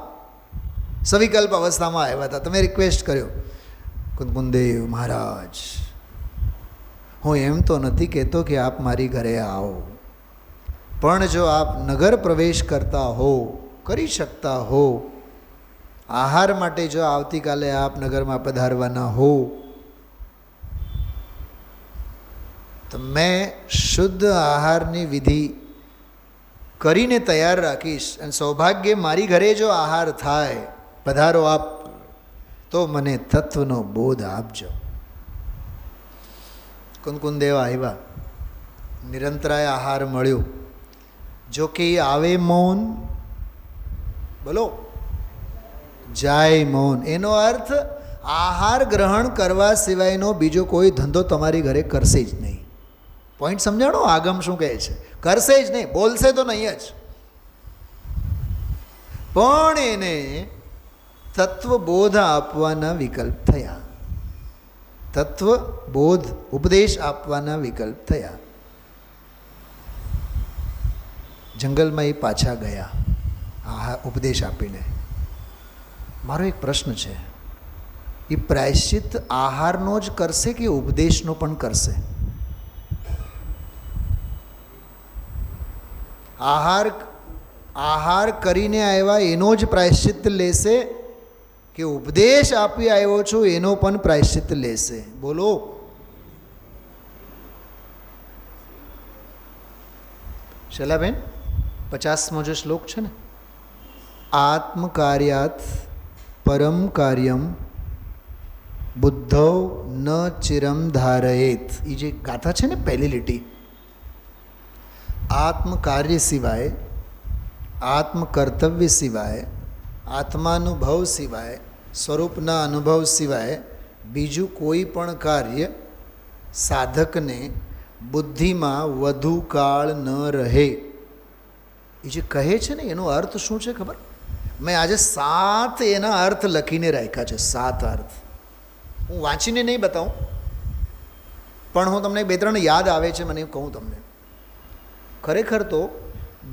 સવિકલ્પ અવસ્થામાં આવ્યા હતા. તમે રિક્વેસ્ટ કર્યો, કુંદકુંદેવ મહારાજ, હું એમ તો નથી કહેતો કે આપ મારી ઘરે આવો, પણ જો આપ નગર પ્રવેશ કરતા હો, કરી શકતા હો, આહાર માટે જો આવતીકાલે આપ નગરમાં પધારવાના હો, તો મેં શુદ્ધ આહારની વિધિ કરીને તૈયાર રાખીશ અને સૌભાગ્ય મારી ઘરે જો આહાર થાય, પધારો આપ, તો મને તત્વનો બોધ આપજો. કુંદકુંદ દેવ આવ્યા, નિરંતરાય આહાર મળ્યો. જો કે એ આવે મૌન, બોલો, જાય મૌન. એનો અર્થ આહાર ગ્રહણ કરવા સિવાયનો બીજો કોઈ ધંધો તમારી ઘરે કરશે જ નહીં. પોઈન્ટ સમજાણો? આગમ શું કહે છે? કરશે જ નહીં, બોલશે તો નહીં જ. પણ એને તત્વબોધ આપવાના વિકલ્પ થયા, તત્વબોધ ઉપદેશ આપવાના વિકલ્પ થયા. જંગલમાં એ પાછા ગયા આ ઉપદેશ આપીને. મારો એક પ્રશ્ન છે, એ પ્રાયશ્ચિત આહારનો જ કરશે કે ઉપદેશનો પણ કરશે? આહાર કરીને આવ્યા એનો જ પ્રાયશ્ચિત લેશે કે ઉપદેશ આપી આવ્યો છું એનો પણ પ્રાયશ્ચિત લેશે? બોલો. શૈલાબેન, 50મો જે શ્લોક છે ને, આત્મકાર્યાત પરમ કાર્યમ બુદ્ધૌ ન ચિરમ ધારયેત. એ જે ગાથા છે ને, પહેલી લીટી, આત્મકાર્ય સિવાય, આત્મકર્તવ્ય સિવાય, આત્માનુભવ સિવાય, સ્વરૂપના અનુભવ સિવાય બીજું કોઈ પણ કાર્ય સાધકને બુદ્ધિમાં વધુ કાળ ન રહે. એ જે કહે છે ને, એનો અર્થ શું છે ખબર? મેં આજે 7 એના અર્થ લખીને રાખ્યા છે. 7 અર્થ હું વાંચીને નહીં બતાવું, પણ હું તમને 2-3 યાદ આવે છે, મને કહું તમને. ખરેખર તો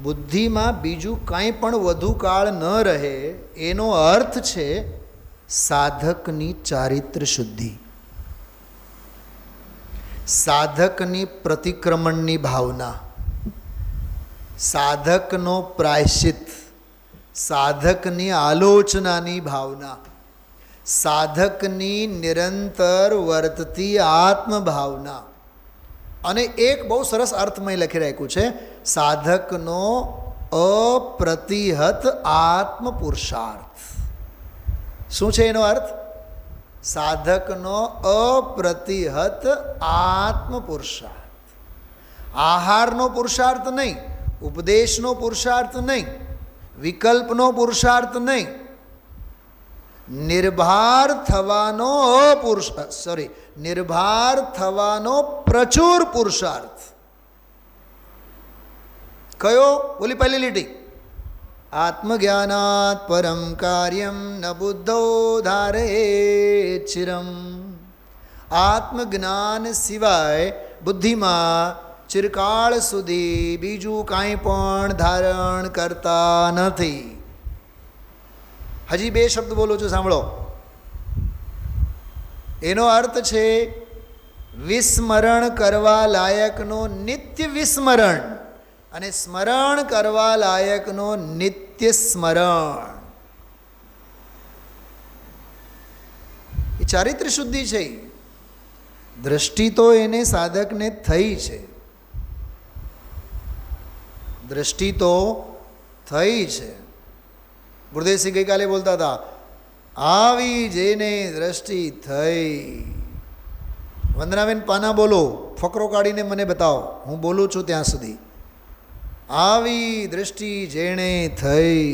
બુદ્ધિમાં બીજું કાંઈ પણ વધુ કાળ ન રહે એનો અર્થ છે સાધકની ચારિત્ર શુદ્ધિ, સાધકની પ્રતિક્રમણની ભાવના, સાધકનો પ્રાયશ્ચિત, સાધકની આલોચનાની ભાવના, સાધકની નિરંતર વર્તતી આત્મભાવના. અને એક બહુ સરસ અર્થમય લખી રાખ્યું છે, સાધકનો અપ્રતિહત આત્મ પુરુષાર્થ. શું છે એનો અર્થ? સાધકનો અપ્રતિહત આત્મ પુરુષાર્થ. આહારનો પુરુષાર્થ નહીં, ઉપદેશનો પુરુષાર્થ નહીં, વિકલ્પનો પુરુષાર્થ નહીં, નિર્ભાર થવાનો પ્રચુર પુરુષાર્થ. કયો? બોલી પહેલી લીટી, આત્મજ્ઞાનાત પરમ કાર્યમ ન બુદ્ધો ધારે ચિરમ. આત્મજ્ઞાન સિવાય બુદ્ધિમાં ચિરકાળ સુધી બીજું કાંઈ પણ ધારણ કરતા નથી. હજી 2 શબ્દ બોલું છું, સાંભળો. એનો અર્થ છે વિસ્મરણ કરવા લાયકનો નિત્ય વિસ્મરણ અને સ્મરણ કરવા લાયકનો નિત્ય સ્મરણ. એ ચારિત્ર શુદ્ધિ છે. દ્રષ્ટિ તો એને સાધકને થઈ છે, દ્રષ્ટિ તો થઈ છે. ગુરુદેવસિંહ ગઈકાલે બોલતા હતા, આવી જેને દ્રષ્ટિ થઈ. વંદનાબેન પાના બોલો, ફકરો કાઢીને મને બતાવો, હું બોલું છું ત્યાં સુધી. આવી દ્રષ્ટિ જેણે થઈ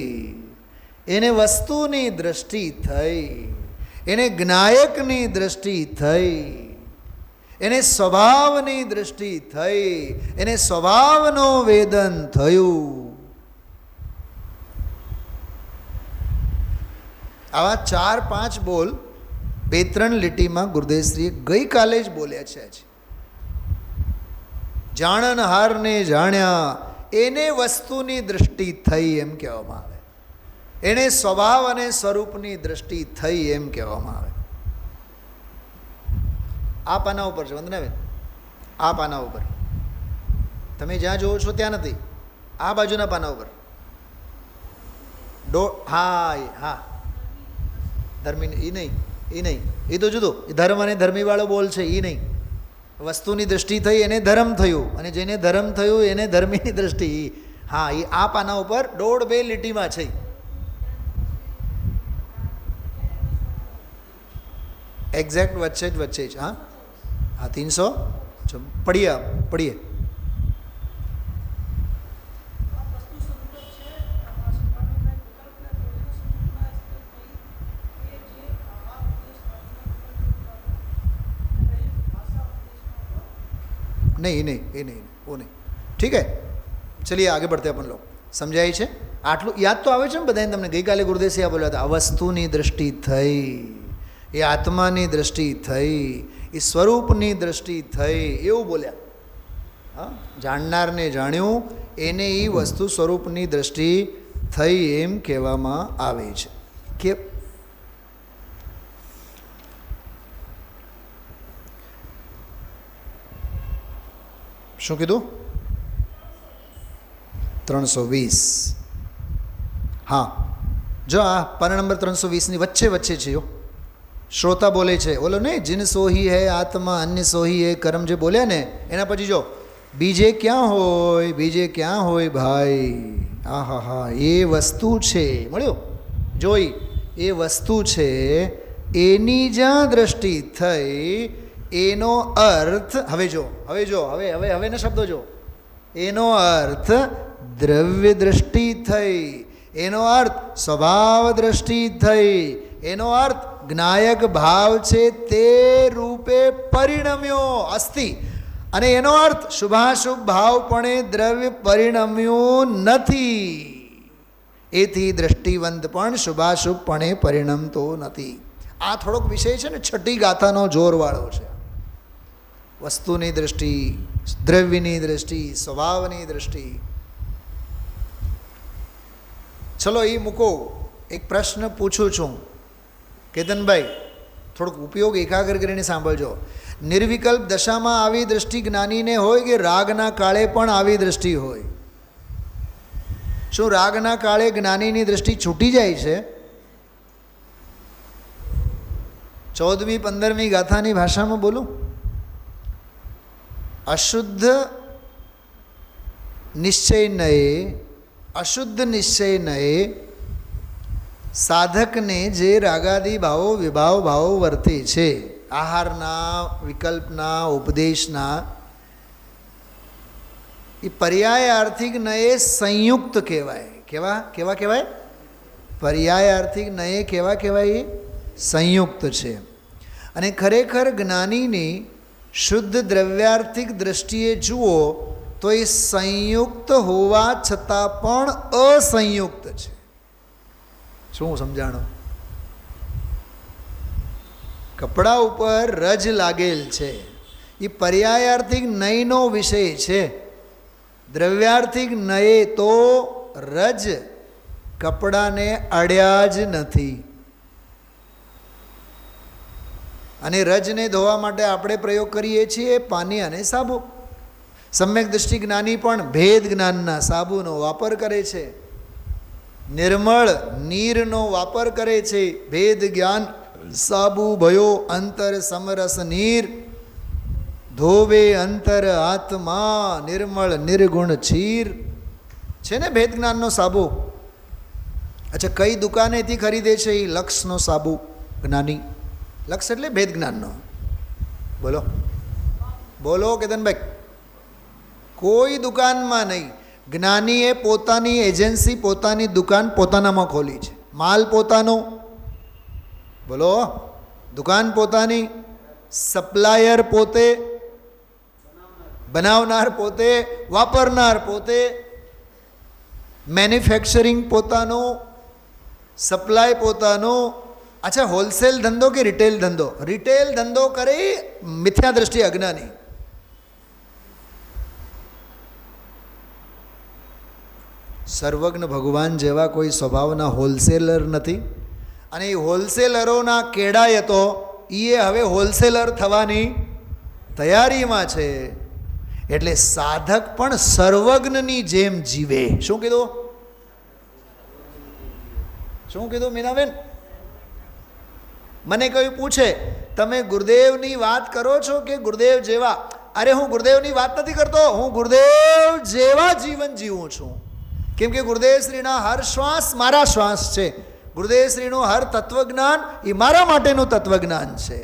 એને વસ્તુની દ્રષ્ટિ થઈ, એને જ્ઞાયકની દ્રષ્ટિ થઈ, એને સ્વભાવની દ્રષ્ટિ થઈ, એને સ્વભાવનો વેદન થયું. આવા 4-5 બોલ 2-3 લીટીમાં ગુરુદેવશ્રીએ ગઈકાલે જ બોલ્યા છે. જાણનહારને જાણ્યા એને વસ્તુની દ્રષ્ટિ થઈ એમ કહેવામાં આવે, એને સ્વભાવ અને સ્વરૂપની દ્રષ્ટિ થઈ એમ કહેવામાં આવે. આ પાના ઉપર છે વંદનાબેન, આ પાના ઉપર. તમે જ્યાં જોવો છો ત્યાં નથી, આ બાજુના પાના ઉપર. હા ધર્મી એ નહીં, એ નહીં, એ તો જુદો. એ ધર્મ અને ધર્મીવાળો બોલ છે, એ નહીં. વસ્તુની દ્રષ્ટિ થઈ એને ધર્મ થયું, અને જેને ધર્મ થયું એને ધર્મીની દ્રષ્ટિ. હા, એ આ પાના ઉપર 1.5-2 લીટીમાં છે. એક્ઝેક્ટ વચ્ચે જ. હા 300 પડીએ. नहीं, वो नहीं. ठीक है, चलिए आगे बढ़ते अपन लोग. समझाई છે આટલું? યાદ તો આવે છે ને બધાને? તમને ગઈકાલે ગુરુદેવસિંહ બોલ્યા હતા, આ વસ્તુની દ્રષ્ટિ થઈ, એ આત્માની દ્રષ્ટિ થઈ, એ સ્વરૂપની દ્રષ્ટિ થઈ, એવું બોલ્યા. હા, જાણનારને જાણ્યું, એને એ વસ્તુ સ્વરૂપની દ્રષ્ટિ થઈ એમ કહેવામાં આવે છે. કે શું કીધું? 320. હા, જો આ પાના નંબર 320ની વચ્ચે છે. જો શ્રોતા બોલે છે, બોલો ને, જીન સોહી હૈ આત્મા અન્ય સોહી હૈ કર્મ, જે બોલ્યા ને એના પછી જો બીજે ક્યાં હોય ભાઈ. હા, એ વસ્તુ છે, મળ્યું? જોઈ, એ વસ્તુ છે, એની જ્યાં દ્રષ્ટિ થઈ એનો અર્થ હવે ના શબ્દો જો. એનો અર્થ દ્રવ્ય દ્રષ્ટિ થઈ, એનો અર્થ સ્વભાવ દ્રષ્ટિ થઈ, એનો અર્થ જ્ઞાયક ભાવ છે તે રૂપે પરિણમ્યો અસ્તિ, અને એનો અર્થ શુભાશુભ ભાવપણે દ્રવ્ય પરિણમ્યું નથી. એથી દ્રષ્ટિવંત પણ શુભાશુભપણે પરિણમતો નથી. આ થોડોક વિષય છે ને, 6ઠી ગાથાનો જોરવાળો છે. વસ્તુની દ્રષ્ટિ, દ્રવ્યની દ્રષ્ટિ, સ્વભાવની દ્રષ્ટિ. ચલો એ મૂકો. એક પ્રશ્ન પૂછું છું કેતનભાઈ, થોડોક ઉપયોગ એકાગ્ર કરીને સાંભળજો. નિર્વિકલ્પ દશામાં આવી દ્રષ્ટિ જ્ઞાનીને હોય કે રાગના કાળે પણ આવી દ્રષ્ટિ હોય? શું રાગના કાળે જ્ઞાનીની દ્રષ્ટિ છૂટી જાય છે? 14મી 15મી ગાથાની ભાષામાં બોલું. અશુદ્ધ નિશ્ચય નયે સાધકને જે રાગાદી વિભાવ ભાવો વર્તે છે, આહારના, વિકલ્પના, ઉપદેશના, એ પર્યાયાર્થિક નયે સંયુક્ત કહેવાય. કેવા કહેવાય? પર્યાયાર્થિક નયે કેવા કહેવાય? સંયુક્ત છે. અને ખરેખર જ્ઞાનીની શુદ્ધ દ્રવ્યાર્થિક દ્રષ્ટિએ જુઓ તો એ સંયુક્ત હોવા છતાં પણ અસંયુક્ત છે. શું સમજાણો? કપડા ઉપર રજ લાગેલ છે એ પર્યાયાર્થિક નયનો વિષય છે. દ્રવ્યાર્થિક નયે તો રજ કપડાને અડ્યા જ નથી. અને રજને ધોવા માટે આપણે પ્રયોગ કરીએ છીએ પાણી અને સાબુ. સમ્યક દૃષ્ટિ જ્ઞાની પણ ભેદ જ્ઞાનના સાબુનો વાપર કરે છે, નિર્મળ નીરનો વાપર કરે છે. ભેદ જ્ઞાન સાબુ ભયો અંતર સમરસ નીર, ધોવે અંતર આત્મા નિર્મળ નિર્ગુણ છીર. છે ને ભેદ જ્ઞાનનો સાબુ. અચ્છા, કઈ દુકાનેથી ખરીદે છે એ લક્ષનો સાબુ જ્ઞાની? લક્ષ એટલે ભેદ જ્ઞાનનો. બોલો બોલો કેતનભાઈ. કોઈ દુકાનમાં નહીં. જ્ઞાનીએ પોતાની એજન્સી, પોતાની દુકાન પોતાનામાં ખોલી છે. માલ પોતાનો, બોલો, દુકાન પોતાની, સપ્લાયર પોતે, બનાવનાર પોતે, વાપરનાર પોતે, મેન્યુફેક્ચરિંગ પોતાનું, સપ્લાય પોતાનો. અચ્છા, હોલસેલ ધંધો કે રિટેલ ધંધો? રિટેલ ધંધો કરે મિથ્યા દ્રષ્ટિ અજ્ઞાની. સર્વજ્ઞ ભગવાન જેવા કોઈ સ્વભાવના હોલસેલર નથી. અને એ હોલસેલરોના કેડાએ તો એ હવે હોલસેલર થવાની તૈયારીમાં છે. એટલે સાધક પણ સર્વજ્ઞની જેમ જીવે. શું કીધું? શું કીધું મીનાબેન? મને કોઈ પૂછે તમે ગુરુદેવની વાત કરો છો કે ગુરુદેવ જેવા? અરે હું ગુરુદેવની વાત નથી કરતો, હું ગુરુદેવ જેવા જીવન જીવું છું. કેમ કે ગુરુદેવ શ્રીના હર શ્વાસ મારા શ્વાસ છે. ગુરુદેવ શ્રીનું હર તત્વજ્ઞાન એ મારા માટેનું તત્વજ્ઞાન છે.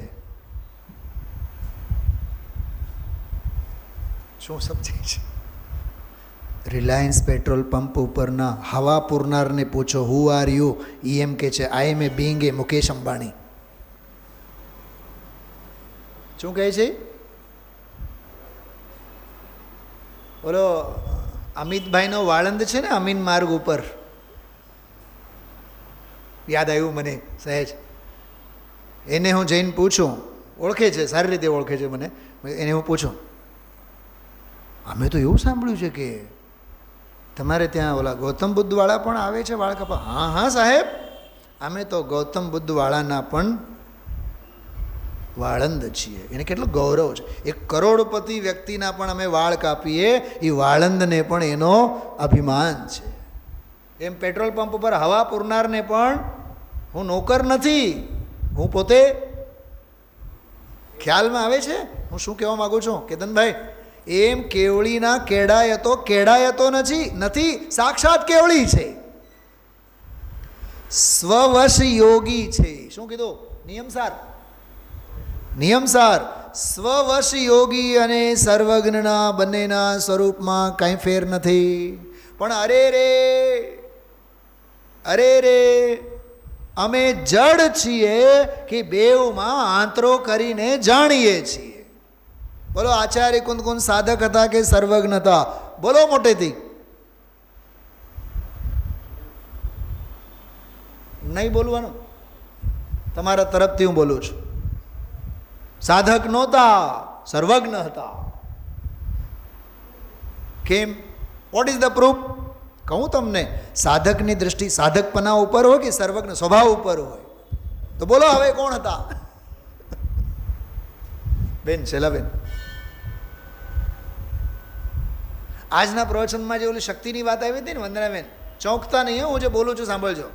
શું સમજાય છે? રિલાયન્સ પેટ્રોલ પંપ ઉપરના હવા પૂરનારને પૂછો હુ આર યુ, ઈ એમ કે છે આઈ એમ એ બીંગ એ મુકેશ અંબાણી. શું કહે છે? બોલો, અમિતભાઈનો વાળંદ છે ને અમીન માર્ગ ઉપર, યાદ આવ્યું મને સહેજ. એને હું જઈને પૂછું, ઓળખે છે, સારી રીતે ઓળખે છે મને. એને હું પૂછું, અમે તો એવું સાંભળ્યું છે કે તમારે ત્યાં ઓલા ગૌતમ બુદ્ધવાળા પણ આવે છે વાળ કપા? હા હા સાહેબ, અમે તો ગૌતમ બુદ્ધવાળાના પણ વાળંદ છીએ. એને કેટલું ગૌરવ છે. એક કરોડપતિ વ્યક્તિના પણ અમે વાળ કાપીએ, એ વાળંદને પણ એનો અભિમાન છે. એમ પેટ્રોલ પંપ ઉપર હવા પૂરનારને પણ હું નોકર નથી, હું પોતે. ખ્યાલમાં આવે છે હું શું કહેવા માગું છું કેતનભાઈ? એમ કેવળીના કેડાયતો નથી, સાક્ષાત કેવળી છે, સ્વવશ યોગી છે. શું કીધું? નિયમસાર સ્વવશ યોગી અને સર્વજ્ઞના બંનેના સ્વરૂપમાં કંઈ ફેર નથી. પણ અરે રે અમે જડ છીએ કે બેવમાં આંતરો કરીને જાણીએ છીએ. બોલો, આચાર્ય કુંદ સાધક હતા કે સર્વજ્ઞ હતા? બોલો મોટેથી. નહીં બોલવાનું, તમારા તરફથી હું બોલું છું. સાધક નહોતા, સર્વજ્ઞ હતા. કેમ? What is the proof? કહું તમને. સાધકની દૃષ્ટિ સાધકપના ઉપર હોય કે સર્વજ્ઞ સ્વભાવ ઉપર હોય? તો બોલો હવે કોણ હતા? બેન, શૈલાબેન, આજના પ્રવચનમાં જે ઓલી શક્તિની વાત આવી હતી ને વંદનાબેન, ચોંકતા નહીં, હું જે બોલું છું સાંભળજો.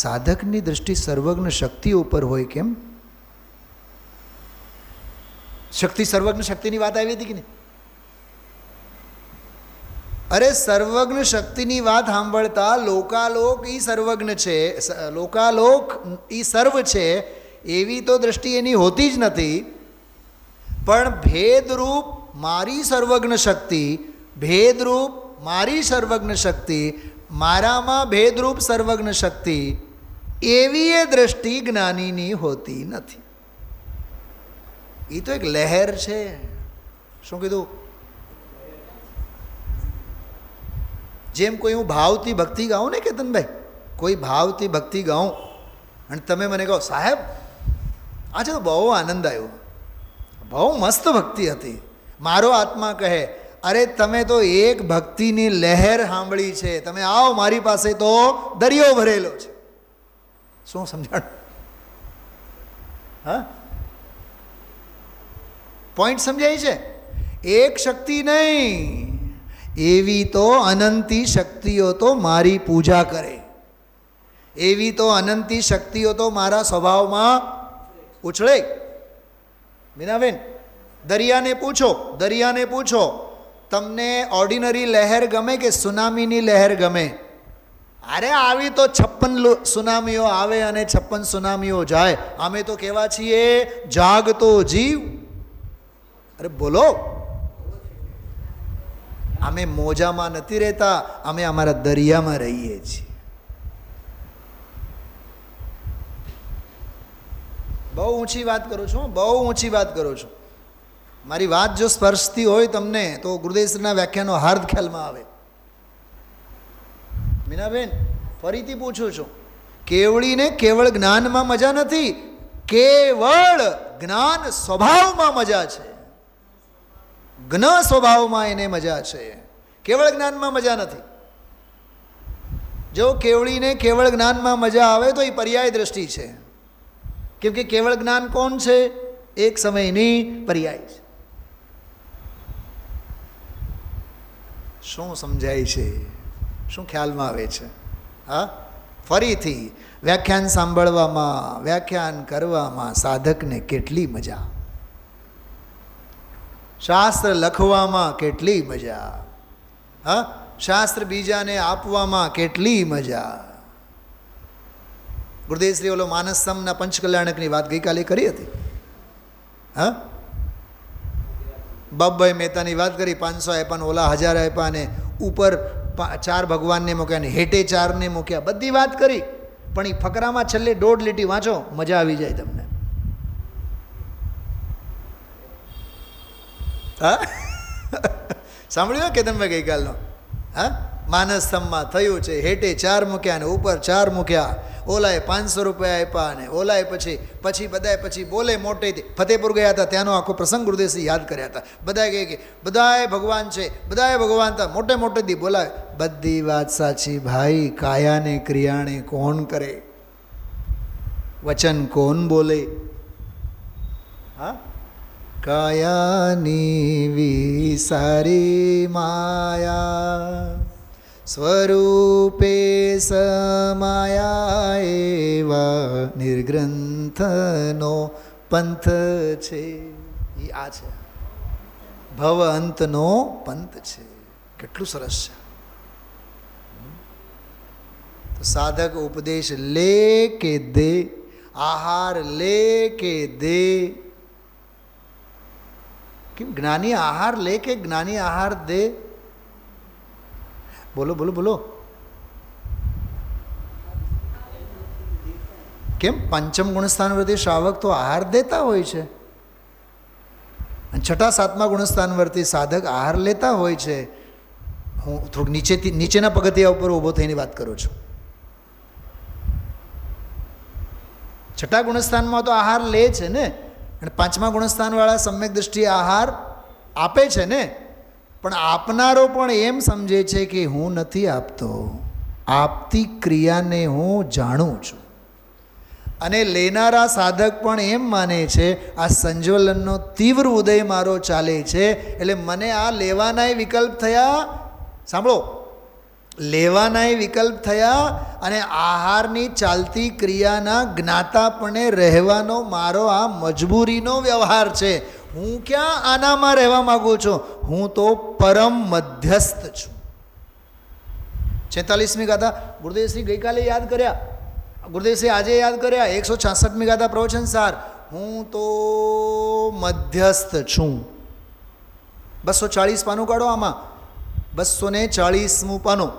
સાધકની દૃષ્ટિ સર્વજ્ઞ શક્તિ ઉપર હોય. કેમ? શક્તિ સર્વજ્ઞ શક્તિની વાત આવી હતી કે નહીં? અરે સર્વજ્ઞ શક્તિની વાત સાંભળતા લોકાલોક ઈ સર્વજ્ઞ છે, લોકાલોક ઈ સર્વ છે એવી તો દૃષ્ટિ એની હોતી જ નથી. પણ ભેદરૂપ મારી સર્વજ્ઞ શક્તિ, ભેદરૂપ મારી સર્વજ્ઞ શક્તિ, મારામાં ભેદરૂપ સર્વજ્ઞ શક્તિ, એવી એ દૃષ્ટિ જ્ઞાનીની હોતી નથી. એ તો એક લહેર છે. શું કીધું? જેમ કોઈ હું ભાવથી ભક્તિ ગાઉં ને કેતનભાઈ, કોઈ ભાવથી ભક્તિ ગાઉં અને તમે મને કહો સાહેબ આજે તો બહુ આનંદ આવ્યો, બહુ મસ્ત ભક્તિ હતી, મારો આત્મા કહે અરે તમે તો એક ભક્તિની લહેર સાંભળી છે, તમે આવો મારી પાસે તો દરિયો ભરેલો છે. શું સમજાણ? હા, પોઈન્ટ સમજાય છે? એક શક્તિ નહીં, એવી તો અનંતી શક્તિઓ તો મારી પૂજા કરે, એવી તો અનંતી શક્તિઓ તો મારા સ્વભાવમાં ઉછળે. મીનાબેન, દરિયાને પૂછો તમને ઓર્ડિનરી લહેર ગમે કે સુનામીની લહેર ગમે? અરે આવી તો 56 સુનામીઓ આવે અને 56 સુનામીઓ જાય. અમે તો કેવા છીએ? જાગતો જીવ. અરે બોલો, અમે મોજામાં નથી રહેતા, અમે અમારા દરિયામાં રહીએ છીએ. બહુ ઊંચી વાત કરું છું, બહુ ઊંચી વાત કરું છું. મારી વાત જો સ્પર્શતી હોય તમને તો ગુરુદેવશ્રીના વ્યાખ્યાનો હાર્દ ખ્યાલમાં આવે. મીનાબેન, ફરીથી પૂછું છું, કેવળીને કેવળ જ્ઞાનમાં મજા નથી, કેવળ જ્ઞાન સ્વભાવમાં મજા છે. જ્ઞ સ્વભાવમાં એને મજા છે, કેવળ જ્ઞાનમાં મજા નથી. જો કેવળીને કેવળ જ્ઞાનમાં મજા આવે તો એ પર્યાય દ્રષ્ટિ છે, કેમ કે કેવળ જ્ઞાન કોણ છે? એક સમયની પર્યાય છે. શું સમજાય છે? શું ખ્યાલમાં આવે છે? હા, ફરીથી વ્યાખ્યાન સાંભળવામાં, વ્યાખ્યાન કરવામાં સાધકને કેટલી મજા, શાસ્ત્ર લખવામાં કેટલી મજા, હા, શાસ્ત્ર બીજાને આપવામાં કેટલી મજા. ગુરુદેવશ્રી ઓલો માનસમના પંચકલ્યાણકની વાત ગઈકાલે કરી હતી. હા, બાપભાઈ મહેતાની વાત કરી, 500 આપ્યા ને ઓલા 1000 આપ્યા ને ઉપર 4 ભગવાનને મૂક્યા ને હેઠે 4 ને મૂક્યા, બધી વાત કરી. પણ એ ફકરામાં છેલ્લે 1.5 લીટી વાંચો, મજા આવી જાય તમને. હા, સાંભળ્યું કેતનભાઈ ગઈકાલનો? હા, માનસમાં થયું છે હેઠે 4 મૂક્યા ને ઉપર 4 મૂક્યા, ઓલાએ 500 રૂપિયા આપ્યા ને ઓલાએ પછી બધાએ પછી બોલે મોટેથી. ફતેપુર ગયા હતા, ત્યાંનો આખો પ્રસંગ ગુરુદેવશ્રી યાદ કર્યા હતા. બધાએ કહે કે બધાએ ભગવાન છે, બધાએ ભગવાન હતા, મોટે મોટેથી બોલાવે. બધી વાત સાચી ભાઈ, કાયાને ક્રિયાને કોણ કરે? વચન કોણ બોલે? હા, કાયાની વિસારી માયા સ્વરૂપે સમાયા એવા નિર્ગ્રંથનો પંથ છે. એ આ છે, ભવ અંતનો પંથ છે. કેટલું સરસ છે. તો સાધક ઉપદેશ લે કે દે, આહાર લે કે દે? કેમ જ્ઞાની આહાર લે કે જ્ઞાની આહાર દે? બોલો બોલો બોલો. કેમ? પંચમ ગુણસ્થાનવર્તી શ્રાવક તો આહાર દેતા હોય છે, અને 6, 7મા ગુણસ્થાનવર્તી સાધક આહાર લેતા હોય છે. હું થોડુંક નીચેના પગથિયા ઉપર ઊભો થઈને વાત કરું છું. 6 ગુણસ્થાનમાં તો આહાર લે છે ને, અને 5મા ગુણસ્થાનવાળા સમ્યક દૃષ્ટિએ આહાર આપે છે ને. પણ આપનારો પણ એમ સમજે છે કે હું નથી આપતો, આપતી ક્રિયાને હું જાણું છું. અને લેનારા સાધક પણ એમ માને છે આ સંજ્વલનનો તીવ્ર ઉદય મારો ચાલે છે, એટલે મને આ લેવાનાય વિકલ્પ થયા. સાંભળો, લેવાનાય વિકલ્પ થયા અને આહારની ચાલતી ક્રિયાના જ્ઞાતાપણે રહેવાનો મારો આ મજબૂરીનો વ્યવહાર છે. હું ક્યાં આનામાં રહેવા માગું છું? હું તો પરમ મધ્યસ્થ છું. 46મી ગાથા ગુરુદેવશ્રી ગઈકાલે યાદ કર્યા, ગુરુદેવશ્રી આજે યાદ કર્યા. 166મી ગાથા પ્રવચન સાર, હું તો મધ્યસ્થ છું. 240 પાનું કાઢો આમાં, 240મું પાનું.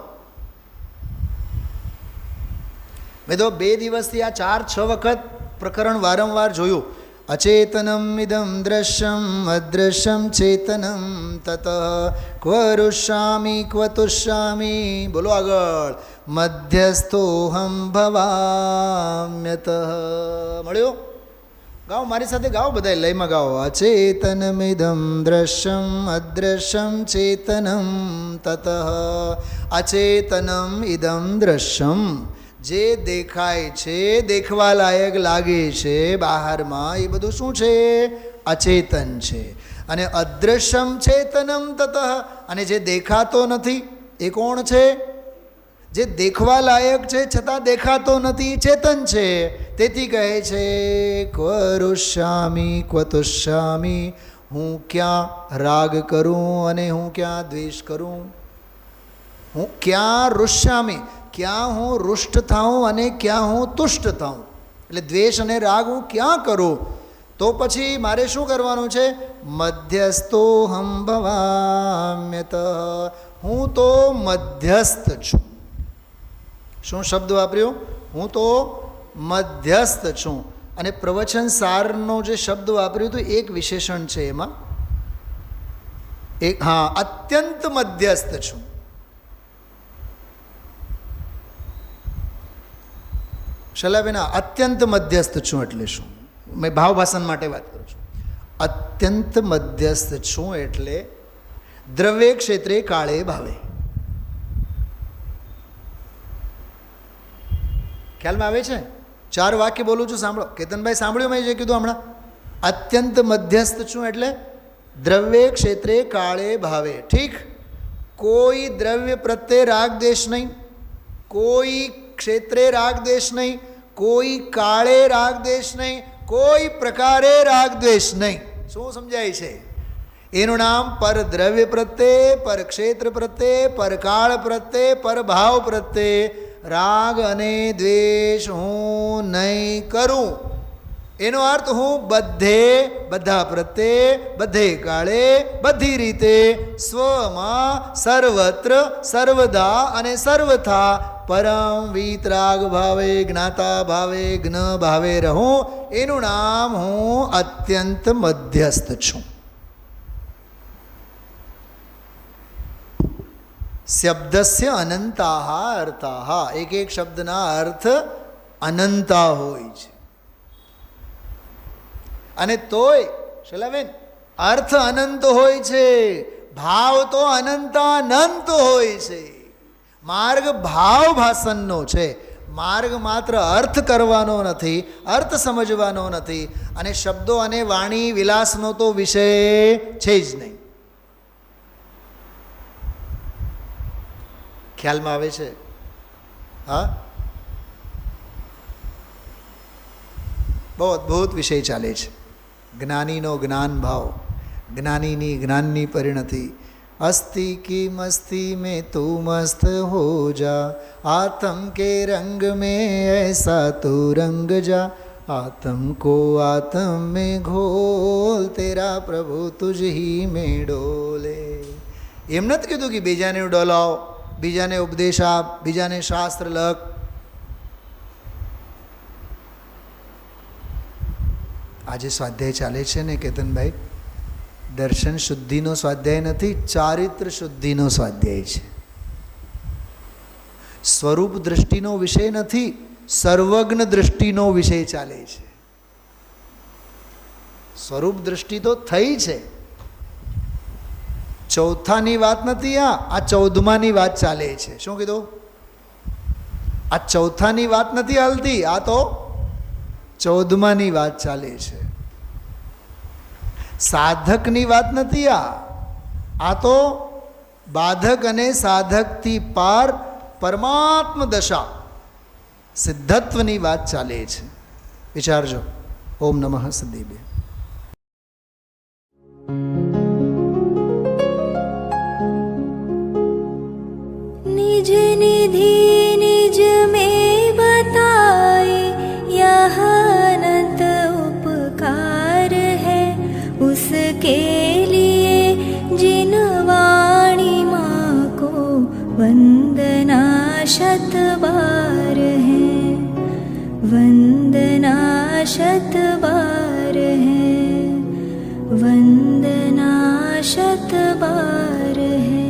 મેં તો 2 દિવસથી આ 4-6 વખત પ્રકરણ વારંવાર જોયું. अचेतनम इदं दृश्यम अदृश्यम चेतनम ततः क्व रुष्यामि क्व तुष्यामि. बोलो આગળ. મધ્યસ્થોહમ ભવામ્યતઃ. મળ્યો? ગાઓ મારી સાથે, ગાઓ બધા લયમાં ગાઓ. અચેતનમિદં દૃશ્યમ અદૃશ્યમ ચેતનમ તતઃ. અચેતનમ ઇદં દૃશ્યમ, જે દેખાય છે, દેખવા લાયક લાગે છે બહારમાં, એ બધું શું છે? અચેતન છે. અને અદૃશ્યમ ચેતનમ તતઃ, અને જે દેખાતો નથી એ કોણ છે? જે દેખવા લાયક છે છતાં દેખાતો નથી, ચેતન છે. તેથી કહે છે ક્વ રુષ્યામિ ક્વ તુષ્યામિ, હું ક્યાં રાગ કરું અને હું ક્યાં દ્વેષ કરું. હું ક્યાં રુષ્યામિ, ક્યાં હું રુષ્ટ થાઉં અને ક્યાં હું તુષ્ટ થાઉં. એટલે દ્વેષ અને રાગ હું ક્યાં કરું. તો પછી મારે શું કરવાનું છે? મધ્યસ્થોહમ ભવામ્યતઃ, હું તો મધ્યસ્થ છું. શું શબ્દ વાપર્યો? હું તો મધ્યસ્થ છું. અને પ્રવચન સારનો જે શબ્દ વાપર્યું હતું એક વિશેષણ છે એમાં, એક હા, અત્યંત મધ્યસ્થ છું. શલાબેના, અત્યંત મધ્યસ્થ છું એટલે શું? મેં ભાવભાષણ માટે વાત કરું છું. અત્યંત મધ્યસ્થ છું એટલે દ્રવ્ય ક્ષેત્રે કાળે ભાવે. ખ્યાલમાં આવે છે? 4 વાક્ય બોલું છું, સાંભળો. કેતનભાઈ સાંભળ્યું મેં જે કીધું હમણાં? અત્યંત મધ્યસ્થ છું એટલે દ્રવ્ય ક્ષેત્રે કાળે ભાવે. ઠીક? કોઈ દ્રવ્ય પ્રત્યે રાગ દેશ નહીં, કોઈ ક્ષેત્રે રાગ દેશ નહીં, કોઈ કાળે રાગ દેશ નહીં, કોઈ પ્રકારે રાગ દ્વેષ નહીં. શું સમજાય છે? એનું નામ પર દ્રવ્ય પ્રત્યે, પર ક્ષેત્ર પ્રત્યે, પર કાળ પ્રત્યે, પર ભાવ પ્રત્યે રાગ અને દ્વેષ હું નહીં કરું. એનો અર્થ હું બધે, બધા પ્રત્યે, બધે કાળે, બધી રીતે, સ્વમાં, સર્વત્ર, સર્વદા અને સર્વથા પરમ વિતરાગ ભાવે, જ્ઞાતા ભાવે, જ્ઞ ભાવે રહું. એનું નામ હું અત્યંત મધ્યસ્થ છું. શબ્દસ્ય અનંતાહ અર્થાહ, એક એક શબ્દના અર્થ અનંતા હોય છે. અને તોય શલાબેન, અર્થ અનંત હોય છે, ભાવ તો અનંતાનંત હોય છે. માર્ગ ભાવ ભાષણનો છે. માર્ગ માત્ર અર્થ કરવાનો નથી, અર્થ સમજવાનો નથી. અને શબ્દો અને વાણી વિલાસનો તો વિષય છે જ નહીં. ખ્યાલમાં આવે છે? હા, બહુ અદ્ભુત વિષય ચાલે છે. જ્ઞાનીનો જ્ઞાન ભાવ, જ્ઞાનીની જ્ઞાનની પરિણતિ. અસ્તિ કી મસ્તી મેં તું મસ્ત હો જા, આતમ કે રંગ મેં ऐसा તું રંગ જા, આતમ કો આતમ में ઘોલ, તેરા પ્રભુ તુજ ही में ડોલે. એમ નથી કીધું કે બીજાને ડોલાવ, બીજાને ઉપદેશ આપ, બીજાને શાસ્ત્ર લખ. આજે સ્વાધ્યાય ચાલે છે ને કેતનભાઈ, દર્શન શુદ્ધિનો સ્વાધ્યાય નથી, ચારિત્ર શુદ્ધિનો સ્વાધ્યાય છે. સ્વરૂપ દૃષ્ટિનો વિષય નથી, સર્વજ્ઞ દૃષ્ટિનો વિષય ચાલે છે. સ્વરૂપ દૃષ્ટિ તો થઈ છે, ચોથાની વાત નથી. આ 14માની વાત ચાલે છે. શું કીધું? આ ચોથાની વાત નથી હાલતી, આ તો 14માની વાત ચાલે છે. સાધકની વાત નથી. આ તો બાધક અને સાધકથી પાર પરમાત્મ દશા, સિદ્ધત્વની વાત ચાલે છે. વિચારજો. ઓમ નમઃ સિદ્ધિભ્ય. निज निधि निज में बताए, यह अनंत उपकार है उसके लिए जिन वाणी माँ को वंदना शत बार है, वंदना शत बार है. शत बार है।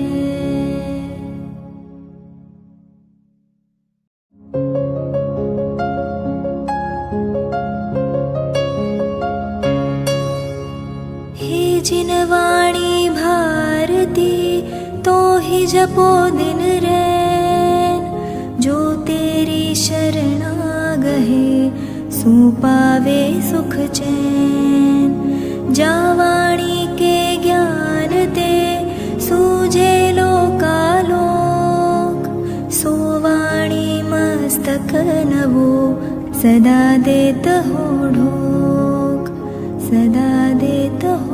हे जिनवाणी भारती तो ही जपो दिन रैन, जो तेरी शरणा गहे सो पावे सुख चैन। जावाणी के ज्ञान ते सूझे लोकालोक, सोवाणी मस्तक नवो सदा देत हो ढोक, सदा देत हो